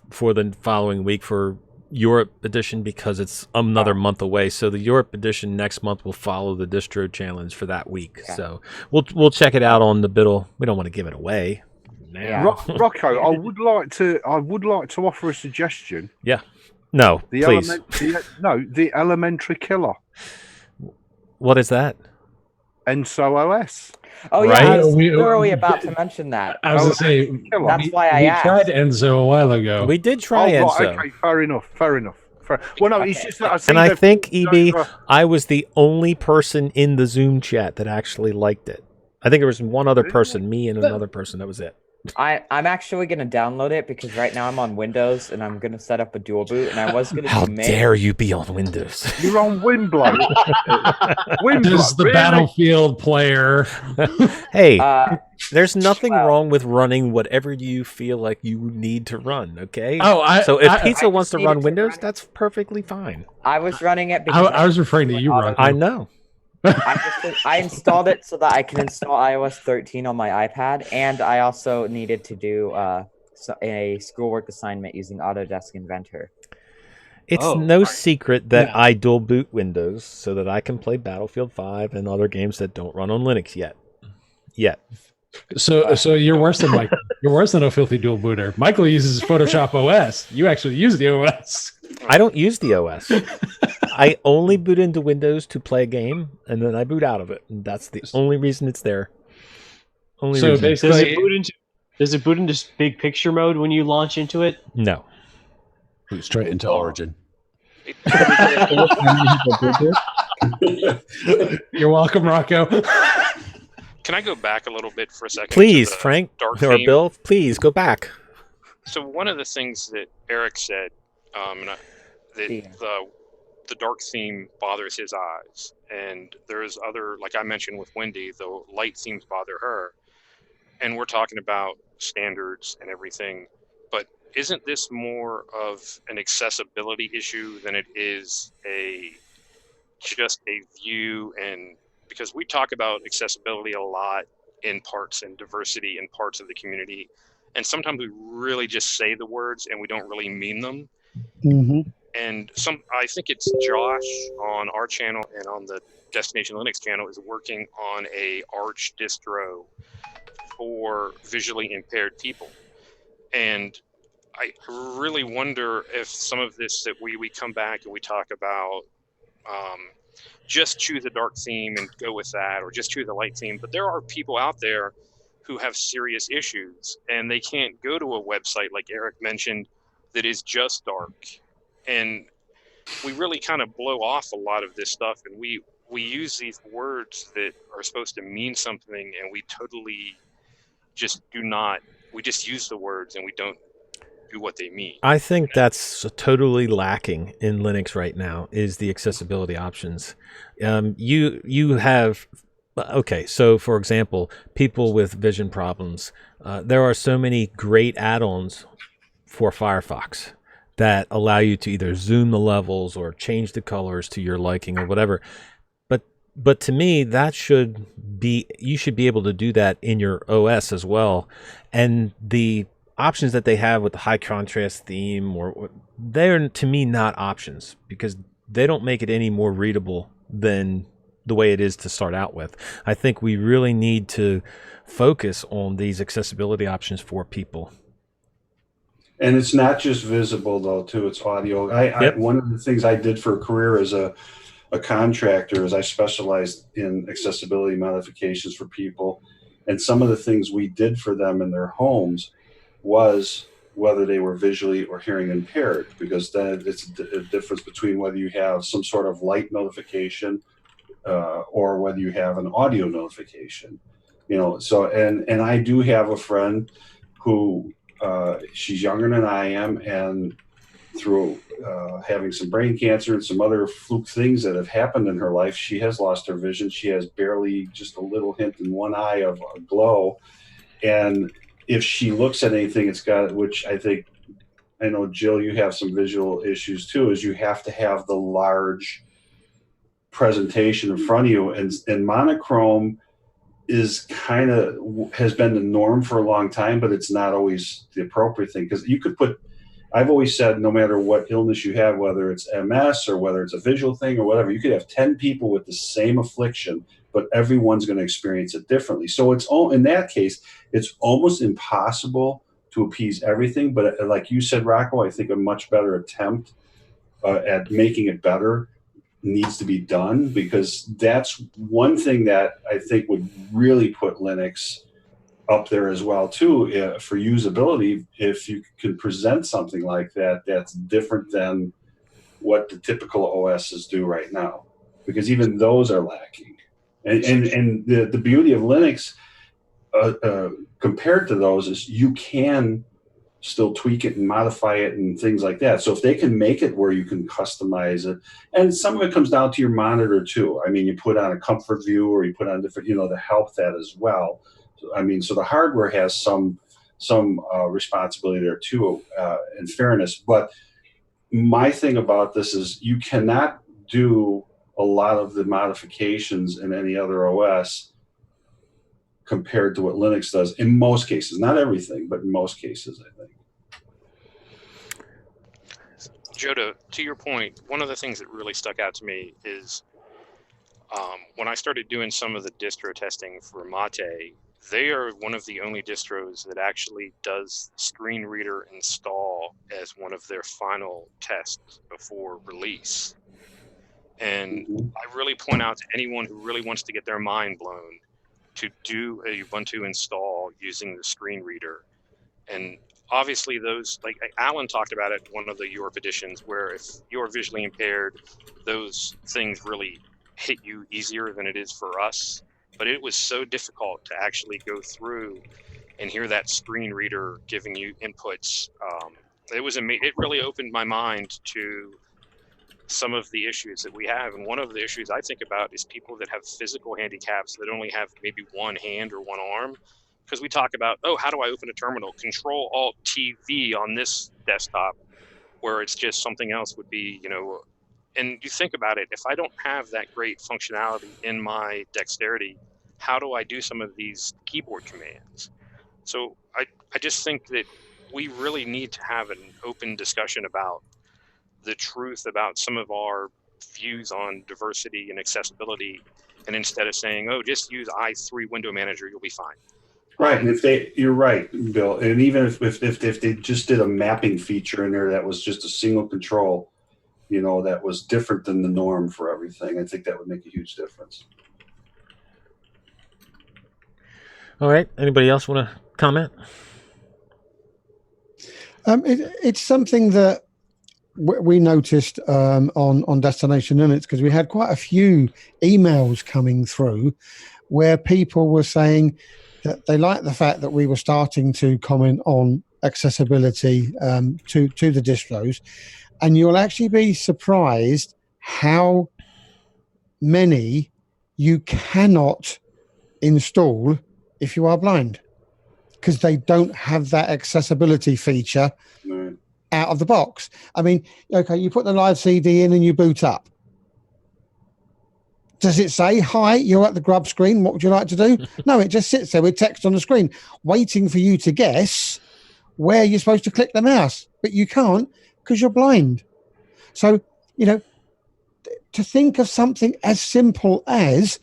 for the following week for Europe edition because it's another month away. So the Europe edition next month will follow the distro challenge for that week. Okay. So we'll check it out on the Biddle. We don't want to give it away. Yeah. Rocco, I would like to offer a suggestion. Yeah. No, The please. the elementary killer. What is that? Enso OS. Oh yeah, Right? I was We- literally about to mention that. I was going to say, That's why I we asked. tried Enzo a while ago. We did try Oh, Enso. right, okay, fair enough. Well, no, it's just that I see And I that think, EB, over- I was the only person in the Zoom chat that actually liked it. I think there was one other person, me and another person. That was it. I'm actually gonna download it because right now I'm on Windows and I'm gonna set up a dual boot and I was gonna How do Mint. dare you be on Windows? You're on Winblow. Does the Battlefield player. Hey, there's nothing wrong with running whatever you feel like you need to run, okay? So if Pizza wants to run Windows, that's perfectly fine. I was running it because I was referring to you, Rocco. I know. I installed it so that I can install iOS 13 on my iPad, and I also needed to do a schoolwork assignment using Autodesk Inventor. It's no secret that I dual boot Windows so that I can play Battlefield 5 and other games that don't run on Linux yet. So you're worse than Michael. You're worse than a filthy dual booter. Michael uses Photoshop OS. You actually use the OS. I don't use the OS. I only boot into Windows to play a game, and then I boot out of it. And that's the only reason it's there. Only So reason. basically, does it boot into big picture mode when you launch into it? No. Boot straight into Origin. You're welcome, Rocco. Can I go back a little bit for a second? Please, to the Frank dark or theme? Bill, please go back. So one of the things that Eric said, that the dark theme bothers his eyes, and there's other, like I mentioned with Wendy, the light themes bother her, and we're talking about standards and everything, but isn't this more of an accessibility issue than it is just a view? And because we talk about accessibility a lot in parts and diversity in parts of the community, and sometimes we really just say the words and we don't really mean them. Mm-hmm. And I think it's Josh on our channel and on the Destination Linux channel is working on a Arch distro for visually impaired people. And I really wonder if some of this that we come back and we talk about just choose a dark theme and go with that, or just choose a light theme. But there are people out there who have serious issues and they can't go to a website like Eric mentioned that is just dark. And we really kind of blow off a lot of this stuff, and we use these words that are supposed to mean something, and we totally just do not. We just use the words and we don't do what they mean. I think that's totally lacking in Linux right now is the accessibility options. You have, okay, so for example, people with vision problems, there are so many great add-ons for Firefox that allow you to either zoom the levels or change the colors to your liking or whatever. But to me, that should be, you should be able to do that in your OS as well. And the options that they have with the high contrast theme, or they're to me not options because they don't make it any more readable than the way it is to start out with. I think we really need to focus on these accessibility options for people. And it's not just visible though, too. It's audio. One of the things I did for a career as a contractor is I specialized in accessibility modifications for people. And some of the things we did for them in their homes was whether they were visually or hearing impaired, because then it's a difference between whether you have some sort of light notification or whether you have an audio notification. You know, so and I do have a friend who she's younger than I am, and through having some brain cancer and some other fluke things that have happened in her life, she has lost her vision. She has barely just a little hint in one eye of a glow. And if she looks at anything, it's got, which I think, I know, Jill, you have some visual issues too, is you have to have the large presentation in front of you. And monochrome is kind of, has been the norm for a long time, but it's not always the appropriate thing. Because you could put, I've always said, no matter what illness you have, whether it's MS or whether it's a visual thing or whatever, you could have 10 people with the same affliction, but everyone's going to experience it differently. So it's all, in that case, it's almost impossible to appease everything. But like you said, Rocco, I think a much better attempt at making it better needs to be done, because that's one thing that I think would really put Linux up there as well too, for usability. If you can present something like that that's different than what the typical OSs do right now, because even those are lacking. And the beauty of Linux compared to those is you can still tweak it and modify it and things like that. So if they can make it where you can customize it, and some of it comes down to your monitor too. I mean, you put on a comfort view, or you put on different, to help that as well. I mean, so the hardware has some responsibility there too, in fairness. But my thing about this is you cannot do a lot of the modifications in any other OS compared to what Linux does in most cases. Not everything, but in most cases, I think. Joda, to your point, one of the things that really stuck out to me is when I started doing some of the distro testing for Mate, they are one of the only distros that actually does screen reader install as one of their final tests before release. And I really point out to anyone who really wants to get their mind blown to do a Ubuntu install using the screen reader. And obviously those, like Alan talked about it, one of the Europe editions, where if you're visually impaired, those things really hit you easier than it is for us. But it was so difficult to actually go through and hear that screen reader giving you inputs. It really opened my mind to some of the issues that we have. And one of the issues I think about is people that have physical handicaps that only have maybe one hand or one arm. Because we talk about, how do I open a terminal? Control-Alt-TV on this desktop, where it's just something else would be, and you think about it, if I don't have that great functionality in my dexterity, how do I do some of these keyboard commands? So I just think that we really need to have an open discussion about the truth about some of our views on diversity and accessibility, and instead of saying, just use i3 window manager, you'll be fine. Right, and you're right, Bill. And even if they just did a mapping feature in there that was just a single control, that was different than the norm for everything, I think that would make a huge difference. All right. Anybody else want to comment? It's something that we noticed on Destination Linux, because we had quite a few emails coming through where people were saying that they liked the fact that we were starting to comment on accessibility to the distros, and you'll actually be surprised how many you cannot install if you are blind, because they don't have that accessibility feature out of the box. I mean, okay, you put the live CD in and you boot up. Does it say, hi, you're at the grub screen, what would you like to do? No, it just sits there with text on the screen, waiting for you to guess where you're supposed to click the mouse. But you can't because you're blind. So, to think of something as simple as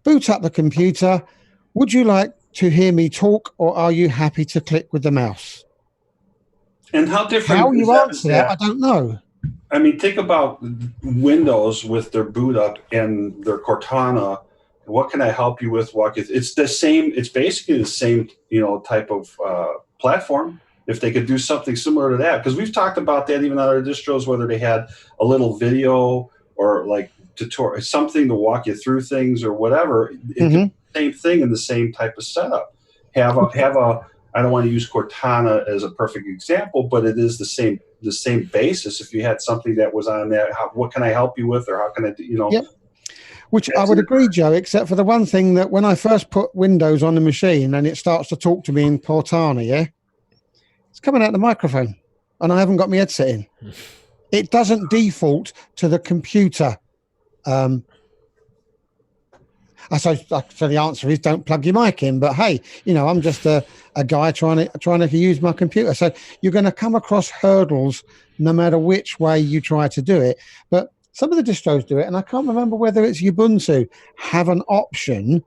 boot up the computer, would you like to hear me talk, or are you happy to click with the mouse? And how different How is you answer that, I don't know. I mean, think about Windows with their boot up and their Cortana. What can I help you with? It's the same. It's basically the same, type of platform. If they could do something similar to that, because we've talked about that even on our distros, whether they had a little video or like tutorial, something to walk you through things or whatever. Same thing in the same type of setup. Have a. I don't want to use Cortana as a perfect example, but it is the same basis. If you had something that was on that, what can I help you with, or how can I, Yep. Which I would agree, Joe, except for the one thing that when I first put Windows on the machine and it starts to talk to me in Cortana, it's coming out the microphone, and I haven't got my headset in. It doesn't default to the computer. So the answer is don't plug your mic in. But hey, I'm just a guy trying to use my computer. So you're going to come across hurdles no matter which way you try to do it. But some of the distros do it, and I can't remember whether it's Ubuntu have an option.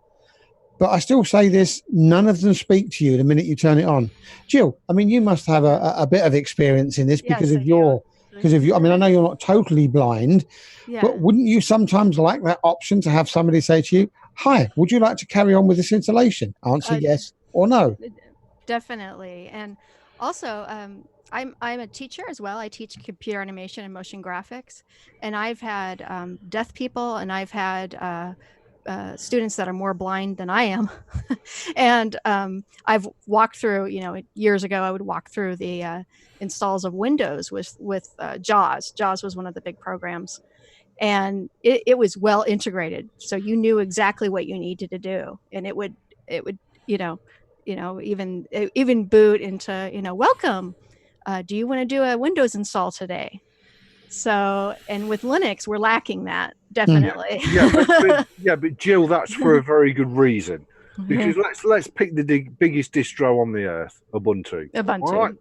But I still say this: none of them speak to you the minute you turn it on. Jill, I mean, you must have a bit of experience in this because of your Because if you, I mean, I know you're not totally blind, Yeah. but wouldn't you sometimes like that option to have somebody say to you, "Hi, would you like to carry on with this installation?" Answer yes or no. Definitely. And also, I'm a teacher as well. I teach computer animation and motion graphics, and I've had deaf people, and I've had students that are more blind than I am. And I've walked through, years ago, I would walk through the installs of Windows with JAWS. JAWS was one of the big programs, and it was well integrated, so you knew exactly what you needed to do, and it would even boot into welcome. Do you want to do a Windows install today? So, and with Linux, we're lacking that, definitely. But Jill, that's for a very good reason. Because let's pick the biggest distro on the earth, Ubuntu. Ubuntu, all right?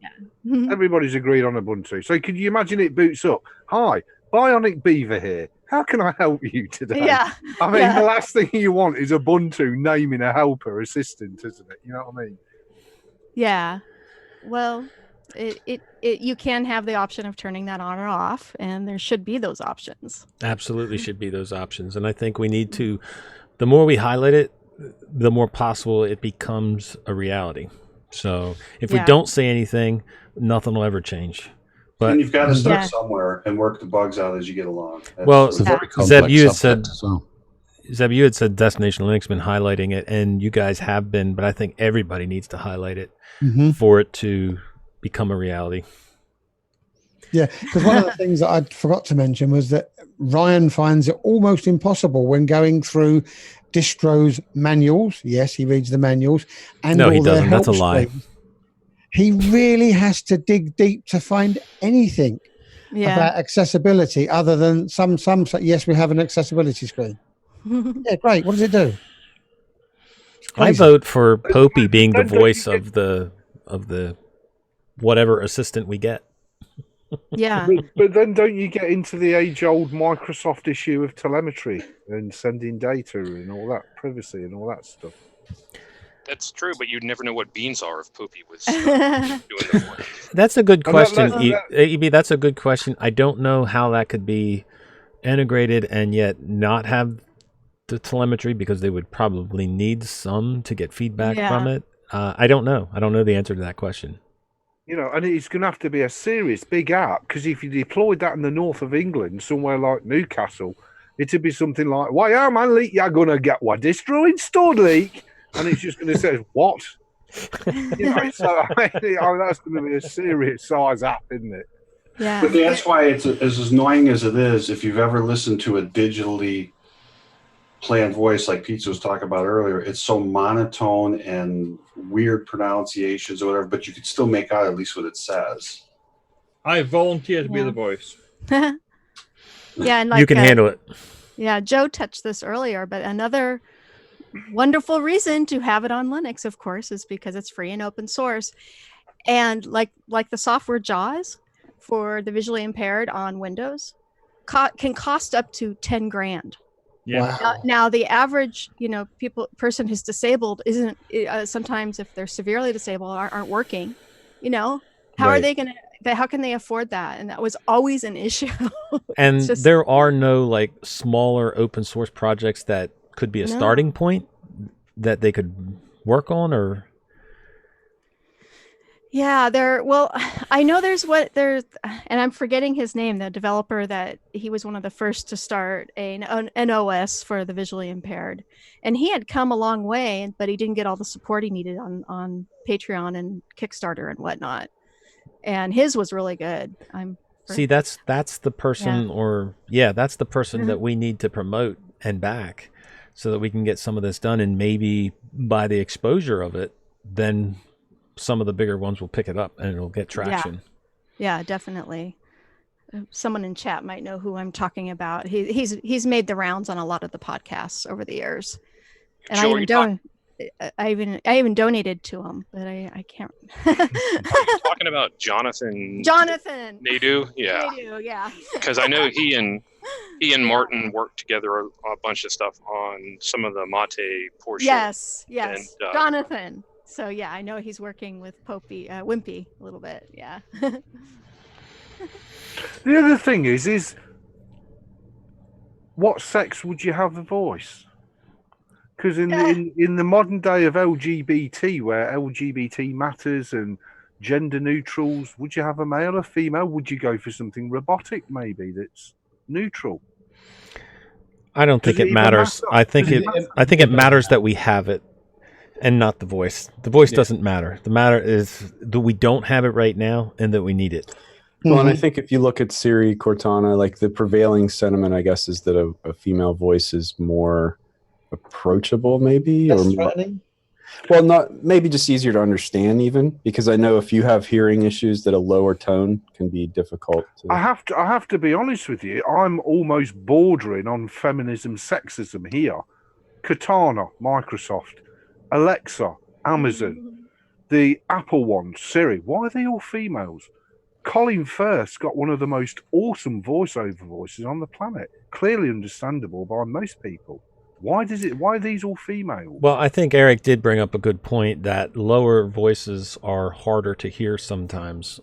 yeah. Everybody's agreed on Ubuntu. So can you imagine it boots up? Hi, Bionic Beaver here. How can I help you today? Yeah. I mean, the last thing you want is Ubuntu naming a helper assistant, isn't it? You know what I mean? Yeah. Well, you can have the option of turning that on or off, and there should be those options. Absolutely should be those options. And I think we need to, the more we highlight it, the more possible it becomes a reality. So if we don't say anything, nothing will ever change. But and you've got to start somewhere and work the bugs out as you get along. Zeb, you had said Destination Linux been highlighting it, and you guys have been, but I think everybody needs to highlight it for it to become a reality. Yeah, because one of the things that I forgot to mention was that Ryan finds it almost impossible when going through distros manuals. Yes, he reads the manuals. And no, he all their doesn't. That's a help lie. screens. He really has to dig deep to find anything about accessibility other than some yes, we have an accessibility screen. Yeah, great. What does it do? I vote for Popey being the voice of the whatever assistant we get. Yeah. But then don't you get into the age-old Microsoft issue of telemetry and sending data and all that, privacy and all that stuff? That's true, but you'd never know what beans are if Popey was doing the work. That's a good question, EB. That's a good question. I don't know how that could be integrated and yet not have the telemetry, because they would probably need some to get feedback from it. I don't know. I don't know the answer to that question. And it's going to have to be a serious big app, because if you deployed that in the north of England, somewhere like Newcastle, it'd be something like, "Why, man, leak, you're going to get what distro installed, leak?" And it's just going to say, "What?" So that's going to be a serious size app, isn't it? Yeah. But that's why it's as annoying as it is. If you've ever listened to a digitally planned voice like Pizza was talking about earlier, it's so monotone and weird pronunciations or whatever, but you could still make out at least what it says. I volunteer to be the voice. Yeah, and like you can handle it. Yeah, Joe touched this earlier, but another wonderful reason to have it on Linux, of course, is because it's free and open source. And like the software JAWS for the visually impaired on Windows can cost up to 10 grand. Yeah. Wow. Now the average, person who's disabled isn't. Sometimes if they're severely disabled, aren't working. How are they going to? How can they afford that? And that was always an issue. And there are no smaller open source projects that could be a starting point that they could work on, or. Yeah, I know and I'm forgetting his name, the developer that he was one of the first to start an OS for the visually impaired. And he had come a long way, but he didn't get all the support he needed on Patreon and Kickstarter and whatnot. And his was really good. See, that's the person that's the person that we need to promote and back so that we can get some of this done. And maybe by the exposure of it, then some of the bigger ones will pick it up and it'll get traction. Yeah, definitely. Someone in chat might know who I'm talking about. He's made the rounds on a lot of the podcasts over the years. And Joe, I even donated to him, but I can't. Are you talking about Jonathan? Nadu? Yeah. Nadu, yeah. Because I know he and Martin worked together a bunch of stuff on some of the Mate portion. Yes. And, Jonathan. So yeah, I know he's working with Wimpy a little bit. Yeah. The other thing is what sex would you have the voice? Because in the modern day of LGBT, where LGBT matters and gender neutrals, would you have a male or female? Would you go for something robotic, maybe that's neutral? I don't think it matters. I think it matters that we have it and not the voice. The voice doesn't matter. The matter is that we don't have it right now and that we need it. Well, and I think if you look at Siri, Cortana, like the prevailing sentiment, I guess, is that a female voice is more approachable, maybe, or more, well, not maybe just easier to understand, even because I know if you have hearing issues, that a lower tone can be difficult. I have to be honest with you. I'm almost bordering on feminism, sexism here. Cortana, Microsoft, Alexa, Amazon, the Apple ones, Siri. Why are they all females? Colin Firth got one of the most awesome voiceover voices on the planet. Clearly understandable by most people. Why are these all female? Well, I think Eric did bring up a good point that lower voices are harder to hear sometimes.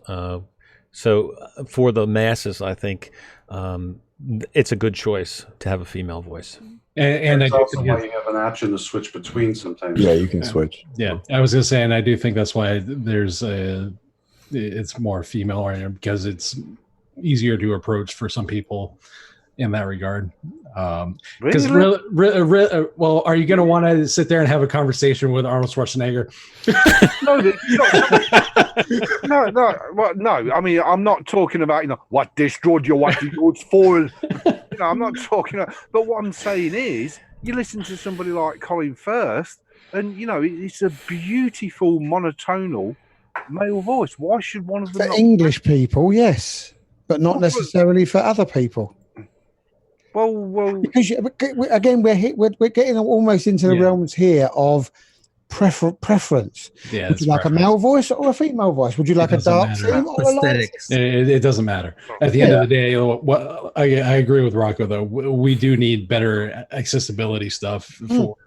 So for the masses, I think it's a good choice to have a female voice. And that's also why you have an option to switch between sometimes. Yeah, you can switch. Yeah, I was going to say, and I do think that's why it's more female oriented, because it's easier to approach for some people in that regard. Because well, are you going to want to sit there and have a conversation with Arnold Schwarzenegger? No. I mean, I'm not talking about what destroyed your what it's for. I'm not talking about. But what I'm saying is, you listen to somebody like Colin Firth, and it's a beautiful monotonal male voice. Why should one of them? For English people, yes, but not necessarily for other people. Well, because again, we're getting almost into the realms here of preference. Yeah, would you like a male voice or a female voice? Would you like a dark theme or a light? It doesn't matter. At the end of the day, I agree with Rocco, though. We do need better accessibility stuff for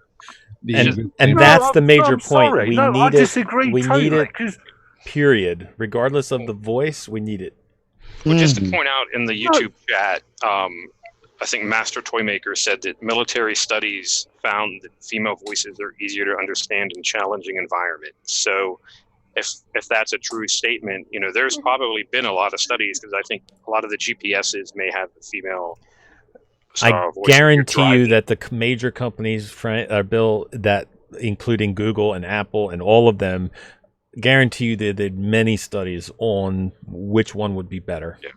the and that's the major point. Sorry. We I need disagree We totally, need it. Period. Regardless of the voice, we need it. Well, just to point out in the YouTube chat, I think Master Toymaker said that military studies found that female voices are easier to understand in challenging environments. So if that's a true statement, there's probably been a lot of studies, because I think a lot of the GPSs may have the female I guarantee you that the major companies, Bill, that including Google and Apple and all of them, guarantee you that they did many studies on which one would be better. Yeah.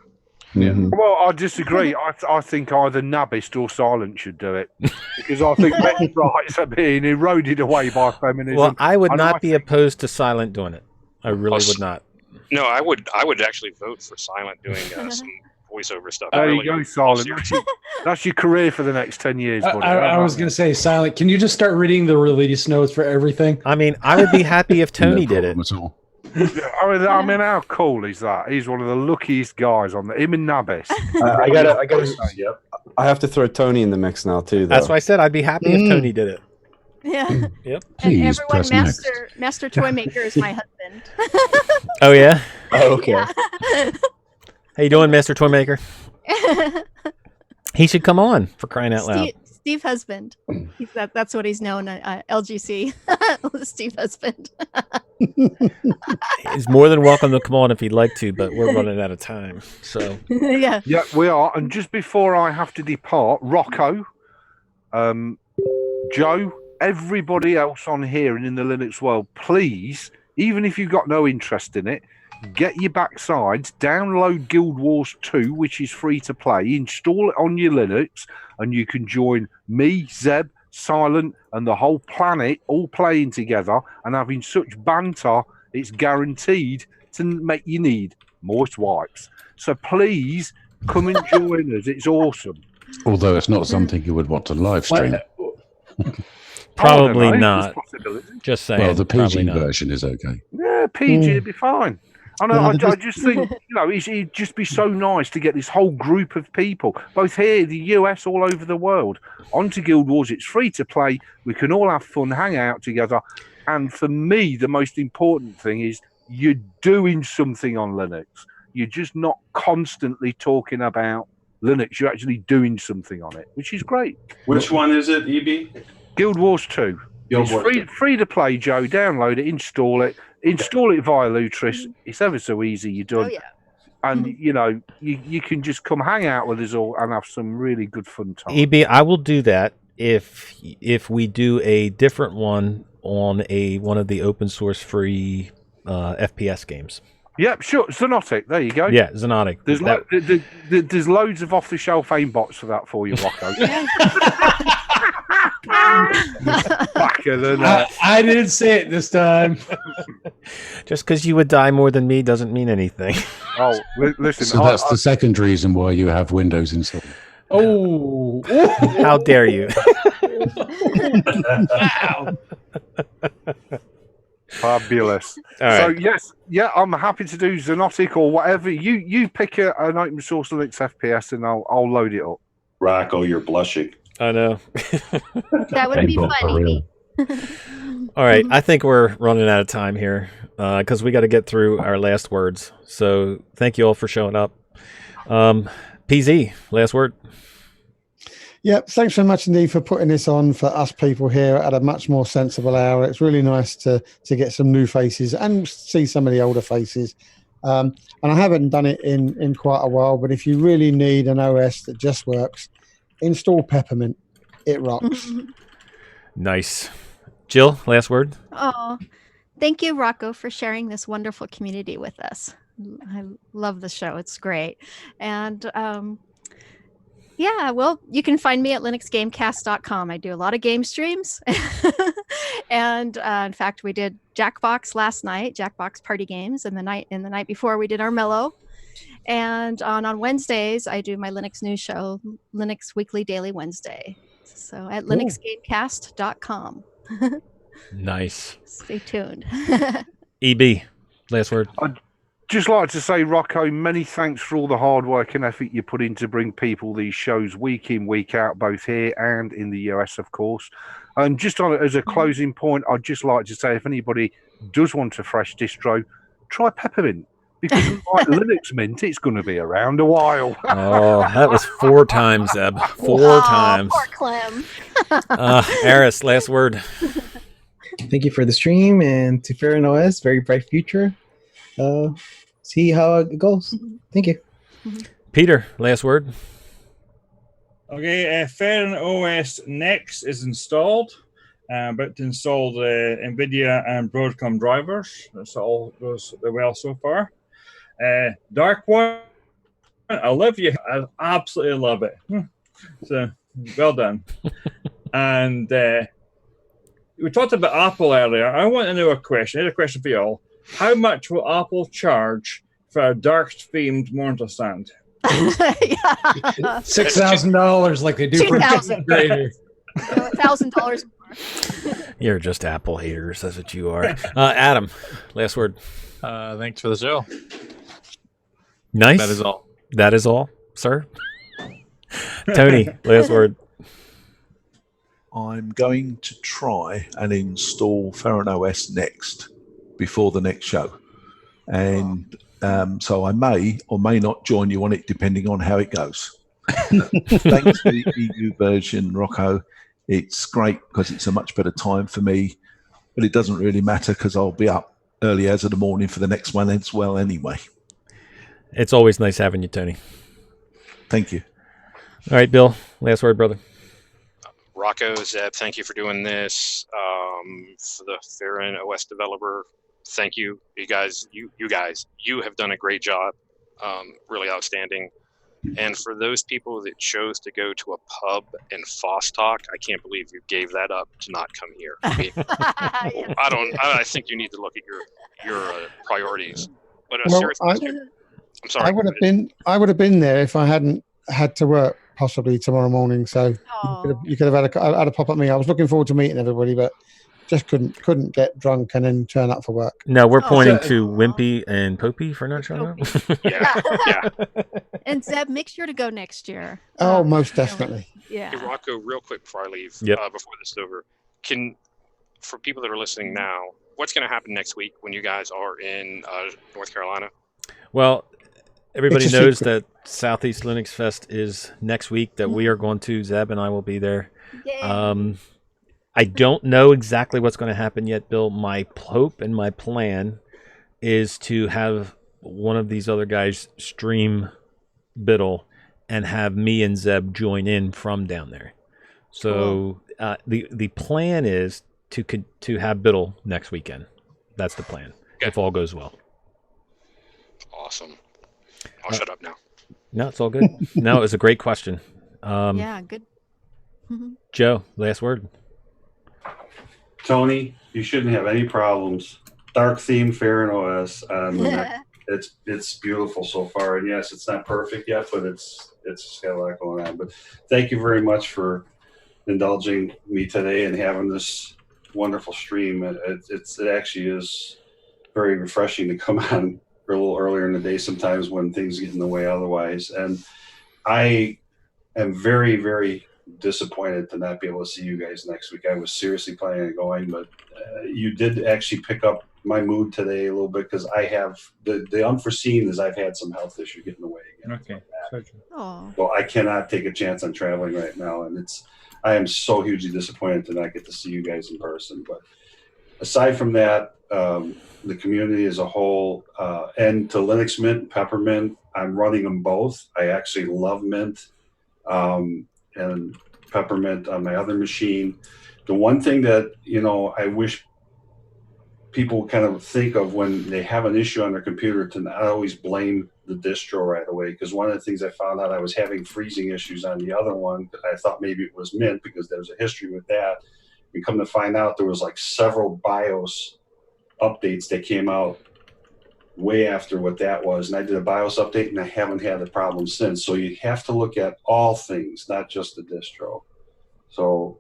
Mm-hmm. Well, I disagree. I think either Nabist or Silent should do it, because I think men's rights are being eroded away by feminism. Well, I would not be opposed to Silent doing it. I really would not. No, I would actually vote for Silent doing some voiceover stuff. There you go, Silent. That's your career for the next 10 years. Buddy. I was going to say, Silent, can you just start reading the release notes for everything? I mean, I would be happy if Tony did it. I mean, how cool is that? He's one of the luckiest guys on him and Nabis. I have to throw Tony in the mix now too. Though. That's why I said I'd be happy if Tony did it. Yeah. Yep. And everyone, Master Toymaker is my husband. Oh yeah. Oh, okay. Yeah. How you doing, Master Toymaker? He should come on, for crying out loud. Steve Husband. That's what he's known at LGC. Steve Husband. He's more than welcome to come on if he'd like to, but we're running out of time. So yeah, we are. And just before I have to depart, Rocco, Joe, everybody else on here and in the Linux world, please, even if you've got no interest in it, get your backsides, download Guild Wars 2, which is free to play, install it on your Linux, and you can join me, Zeb, Silent, and the whole planet all playing together and having such banter, it's guaranteed to make you need moist wipes. So please come and join us. It's awesome. Although it's not something you would want to live stream. Probably not. Just saying. Well, the PG version is okay. Yeah, PG would be fine. I just think, it'd just be so nice to get this whole group of people, both here, the US, all over the world, onto Guild Wars. It's free to play. We can all have fun, hang out together. And for me, the most important thing is you're doing something on Linux. You're just not constantly talking about Linux. You're actually doing something on it, which is great. Which one is it, EB? Guild Wars 2. Guild It's Wars free, 2. free to play, Joe. Download it, install it via Lutris. It's ever so easy. You're done. Oh, yeah. And you know, you can just come hang out with us all and have some really good fun time. EB, I will do that if we do a different one on one of the open source free FPS games. Yep, sure. Xenotic. There you go. Yeah, Xenotic. There's loads of off the shelf aimbots for that for you, Rocco. Backer than I didn't say it this time. Just because you would die more than me doesn't mean anything. Oh, listen. So that's the second reason why you have Windows installed. Oh, how dare you! Wow. Fabulous. All right. So yes, I'm happy to do Xenotic or whatever. You pick an open source Linux FPS and I'll load it up. Rocco, you're blushing. I know. That would be funny. All right, I think we're running out of time here because we got to get through our last words. So thank you all for showing up. PZ, last word. Yep, thanks very much indeed for putting this on for us people here at a much more sensible hour. It's really nice to get some new faces and see some of the older faces. And I haven't done it in quite a while, but if you really need an OS that just works, install Peppermint. It rocks. Nice. Jill, last word. Oh, thank you, Rocco, for sharing this wonderful community with us. I love the show. It's great. And yeah, well, you can find me at linuxgamecast.com. I do a lot of game streams. And in fact, we did Jackbox last night, Jackbox party games, and the night before we did our Mellow. And on Wednesdays, I do my Linux news show, Linux Weekly Daily Wednesday. So at linuxgamecast.com. Nice. Stay tuned. EB, last word. I'd just like to say, Rocco, many thanks for all the hard work and effort you put in to bring people these shows week in, week out, both here and in the US, of course. And just as a closing point, I'd just like to say, if anybody does want a fresh distro, try Peppermint. Because like Linux Mint, it's going to be around a while. Oh, that was 4 times, Zeb. 4 times. Poor Clem. Aris, last word. Thank you for the stream, and to Ferran Os, very bright future. See how it goes. Thank you. Peter, last word. Okay, Ferran OS Next is installed. About to install the NVIDIA and Broadcom drivers. That's all goes well so far. Dark One, I love you. I absolutely love it. So, well done. And we talked about Apple earlier. I want to know a question. I had a question for you all. How much will Apple charge for a dark-themed monitor stand? $6,000 like they do for a $2,000. grader. $1,000. You're just Apple haters. That's what you are. Adam, last word. Thanks for the show. Nice. That is all. That is all, sir. Tony, last word. I'm going to try and install Ferran Os Next before the next show. And so I may or may not join you on it depending on how it goes. Thanks for the EU version, Rocco. It's great because it's a much better time for me, but it doesn't really matter because I'll be up early as of the morning for the next one as well anyway. It's always nice having you, Tony. Thank you. All right, Bill, last word, brother. Rocco, Zeb, thank you for doing this. For the Ferran OS developer, thank you. You guys have done a great job. Really outstanding. And for those people that chose to go to a pub and Foss talk, I can't believe you gave that up to not come here. I mean, I think you need to look at your priorities. But seriously, I'm sorry. I would have been there if I hadn't had to work possibly tomorrow morning. So you could have had a pop at me. I was looking forward to meeting everybody, but just couldn't get drunk and then turn up for work. No, we're pointing to Wimpy and Popey for not showing up. Yeah. And Zeb, make sure to go next year. Oh, most definitely. Yeah. Hey, Rocco, real quick before I leave, Yep. before this is over, for people that are listening now, what's going to happen next week when you guys are in North Carolina? Well, Everybody It's a knows secret. that Southeast Linux Fest is next week, that we are going to. Zeb and I will be there. I don't know exactly what's going to happen yet, Bill. My hope and my plan is to have one of these other guys stream Biddle and have me and Zeb join in from down there. So the plan is to have Biddle next weekend. That's the plan, if all goes well. Awesome. I'll shut up now. No, it's all good. No, it was a great question. Yeah, good. Joe, last word. Tony, you shouldn't have any problems. Dark theme, Ferran Os. It's beautiful so far, and yes, it's not perfect yet, but it's got a lot going on. But thank you very much for indulging me today and having this wonderful stream. It actually is very refreshing to come on a little earlier in the day sometimes when things get in the way otherwise. And I am very, very disappointed to not be able to see you guys next week. I was seriously planning on going, but you did actually pick up my mood today a little bit, because I have the unforeseen is I've had some health issue get in the way again. Okay. So I cannot take a chance on traveling right now, and I am so hugely disappointed to not get to see you guys in person. But aside from that, the community as a whole, and to Linux Mint and Peppermint, I'm running them both. I actually love Mint and Peppermint on my other machine. The one thing that, I wish people kind of think of when they have an issue on their computer, to not always blame the distro right away, because one of the things I found out, I was having freezing issues on the other one. I thought maybe it was Mint because there's a history with that. We come to find out there was like several BIOS updates that came out way after what that was, and I did a BIOS update and I haven't had a problem since. So you have to look at all things, not just the distro. So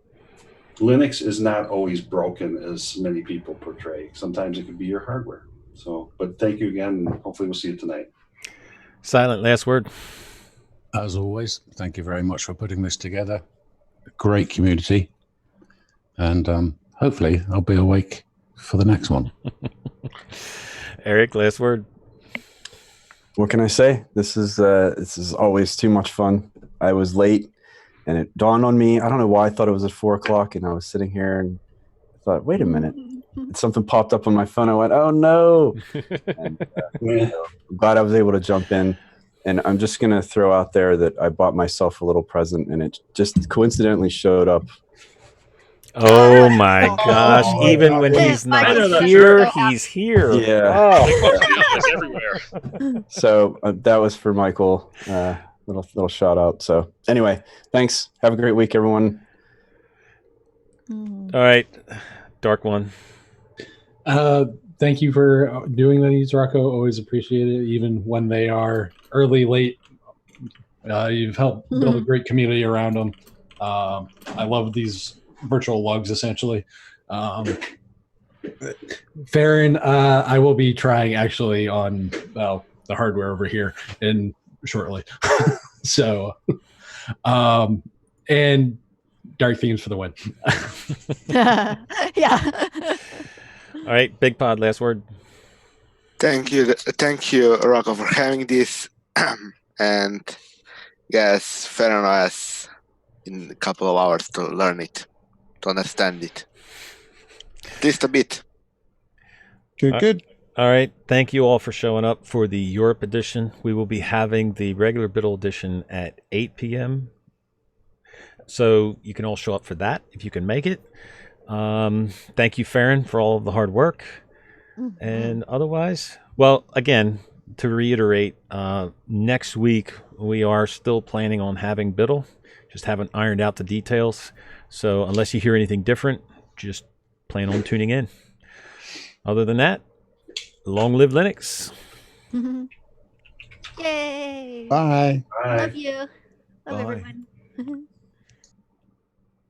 Linux is not always broken as many people portray. Sometimes it could be your hardware. So, but thank you again, and hopefully we'll see you tonight. Silent, last word. As always, thank you very much for putting this together. Great community. And hopefully I'll be awake for the next one. Eric, last word. What can I say? This is always too much fun. I was late, and it dawned on me. I don't know why I thought it was at 4:00, and I was sitting here and I thought, wait a minute. Something popped up on my phone. I went, oh no. And, I'm glad I was able to jump in. And I'm just going to throw out there that I bought myself a little present, and it just coincidentally showed up. Oh my gosh! Even when he's not here, he's here. Yeah. Oh. So that was for Michael. Little shout out. So anyway, thanks. Have a great week, everyone. All right, Dark One. Thank you for doing these, Rocco. Always appreciate it, even when they are early, late. You've helped build a great community around them. I love these virtual lugs, essentially. Ferran, I will be trying actually on the hardware over here in shortly. So, and Dark Themes for the win. Yeah. All right, Big Pod, last word. Thank you, Rocco, for having this. And yes, Ferran Os in a couple of hours to learn it, to understand it. At least a bit. Good. All right. Thank you all for showing up for the Europe edition. We will be having the regular Biddle edition at 8 p.m. So you can all show up for that if you can make it. Thank you, Ferran, for all of the hard work. And otherwise, well, again, to reiterate, next week we are still planning on having Biddle. Just haven't ironed out the details. So unless you hear anything different, just plan on tuning in. Other than that, long live Linux. Yay. Bye. Love you. Love Bye. everyone.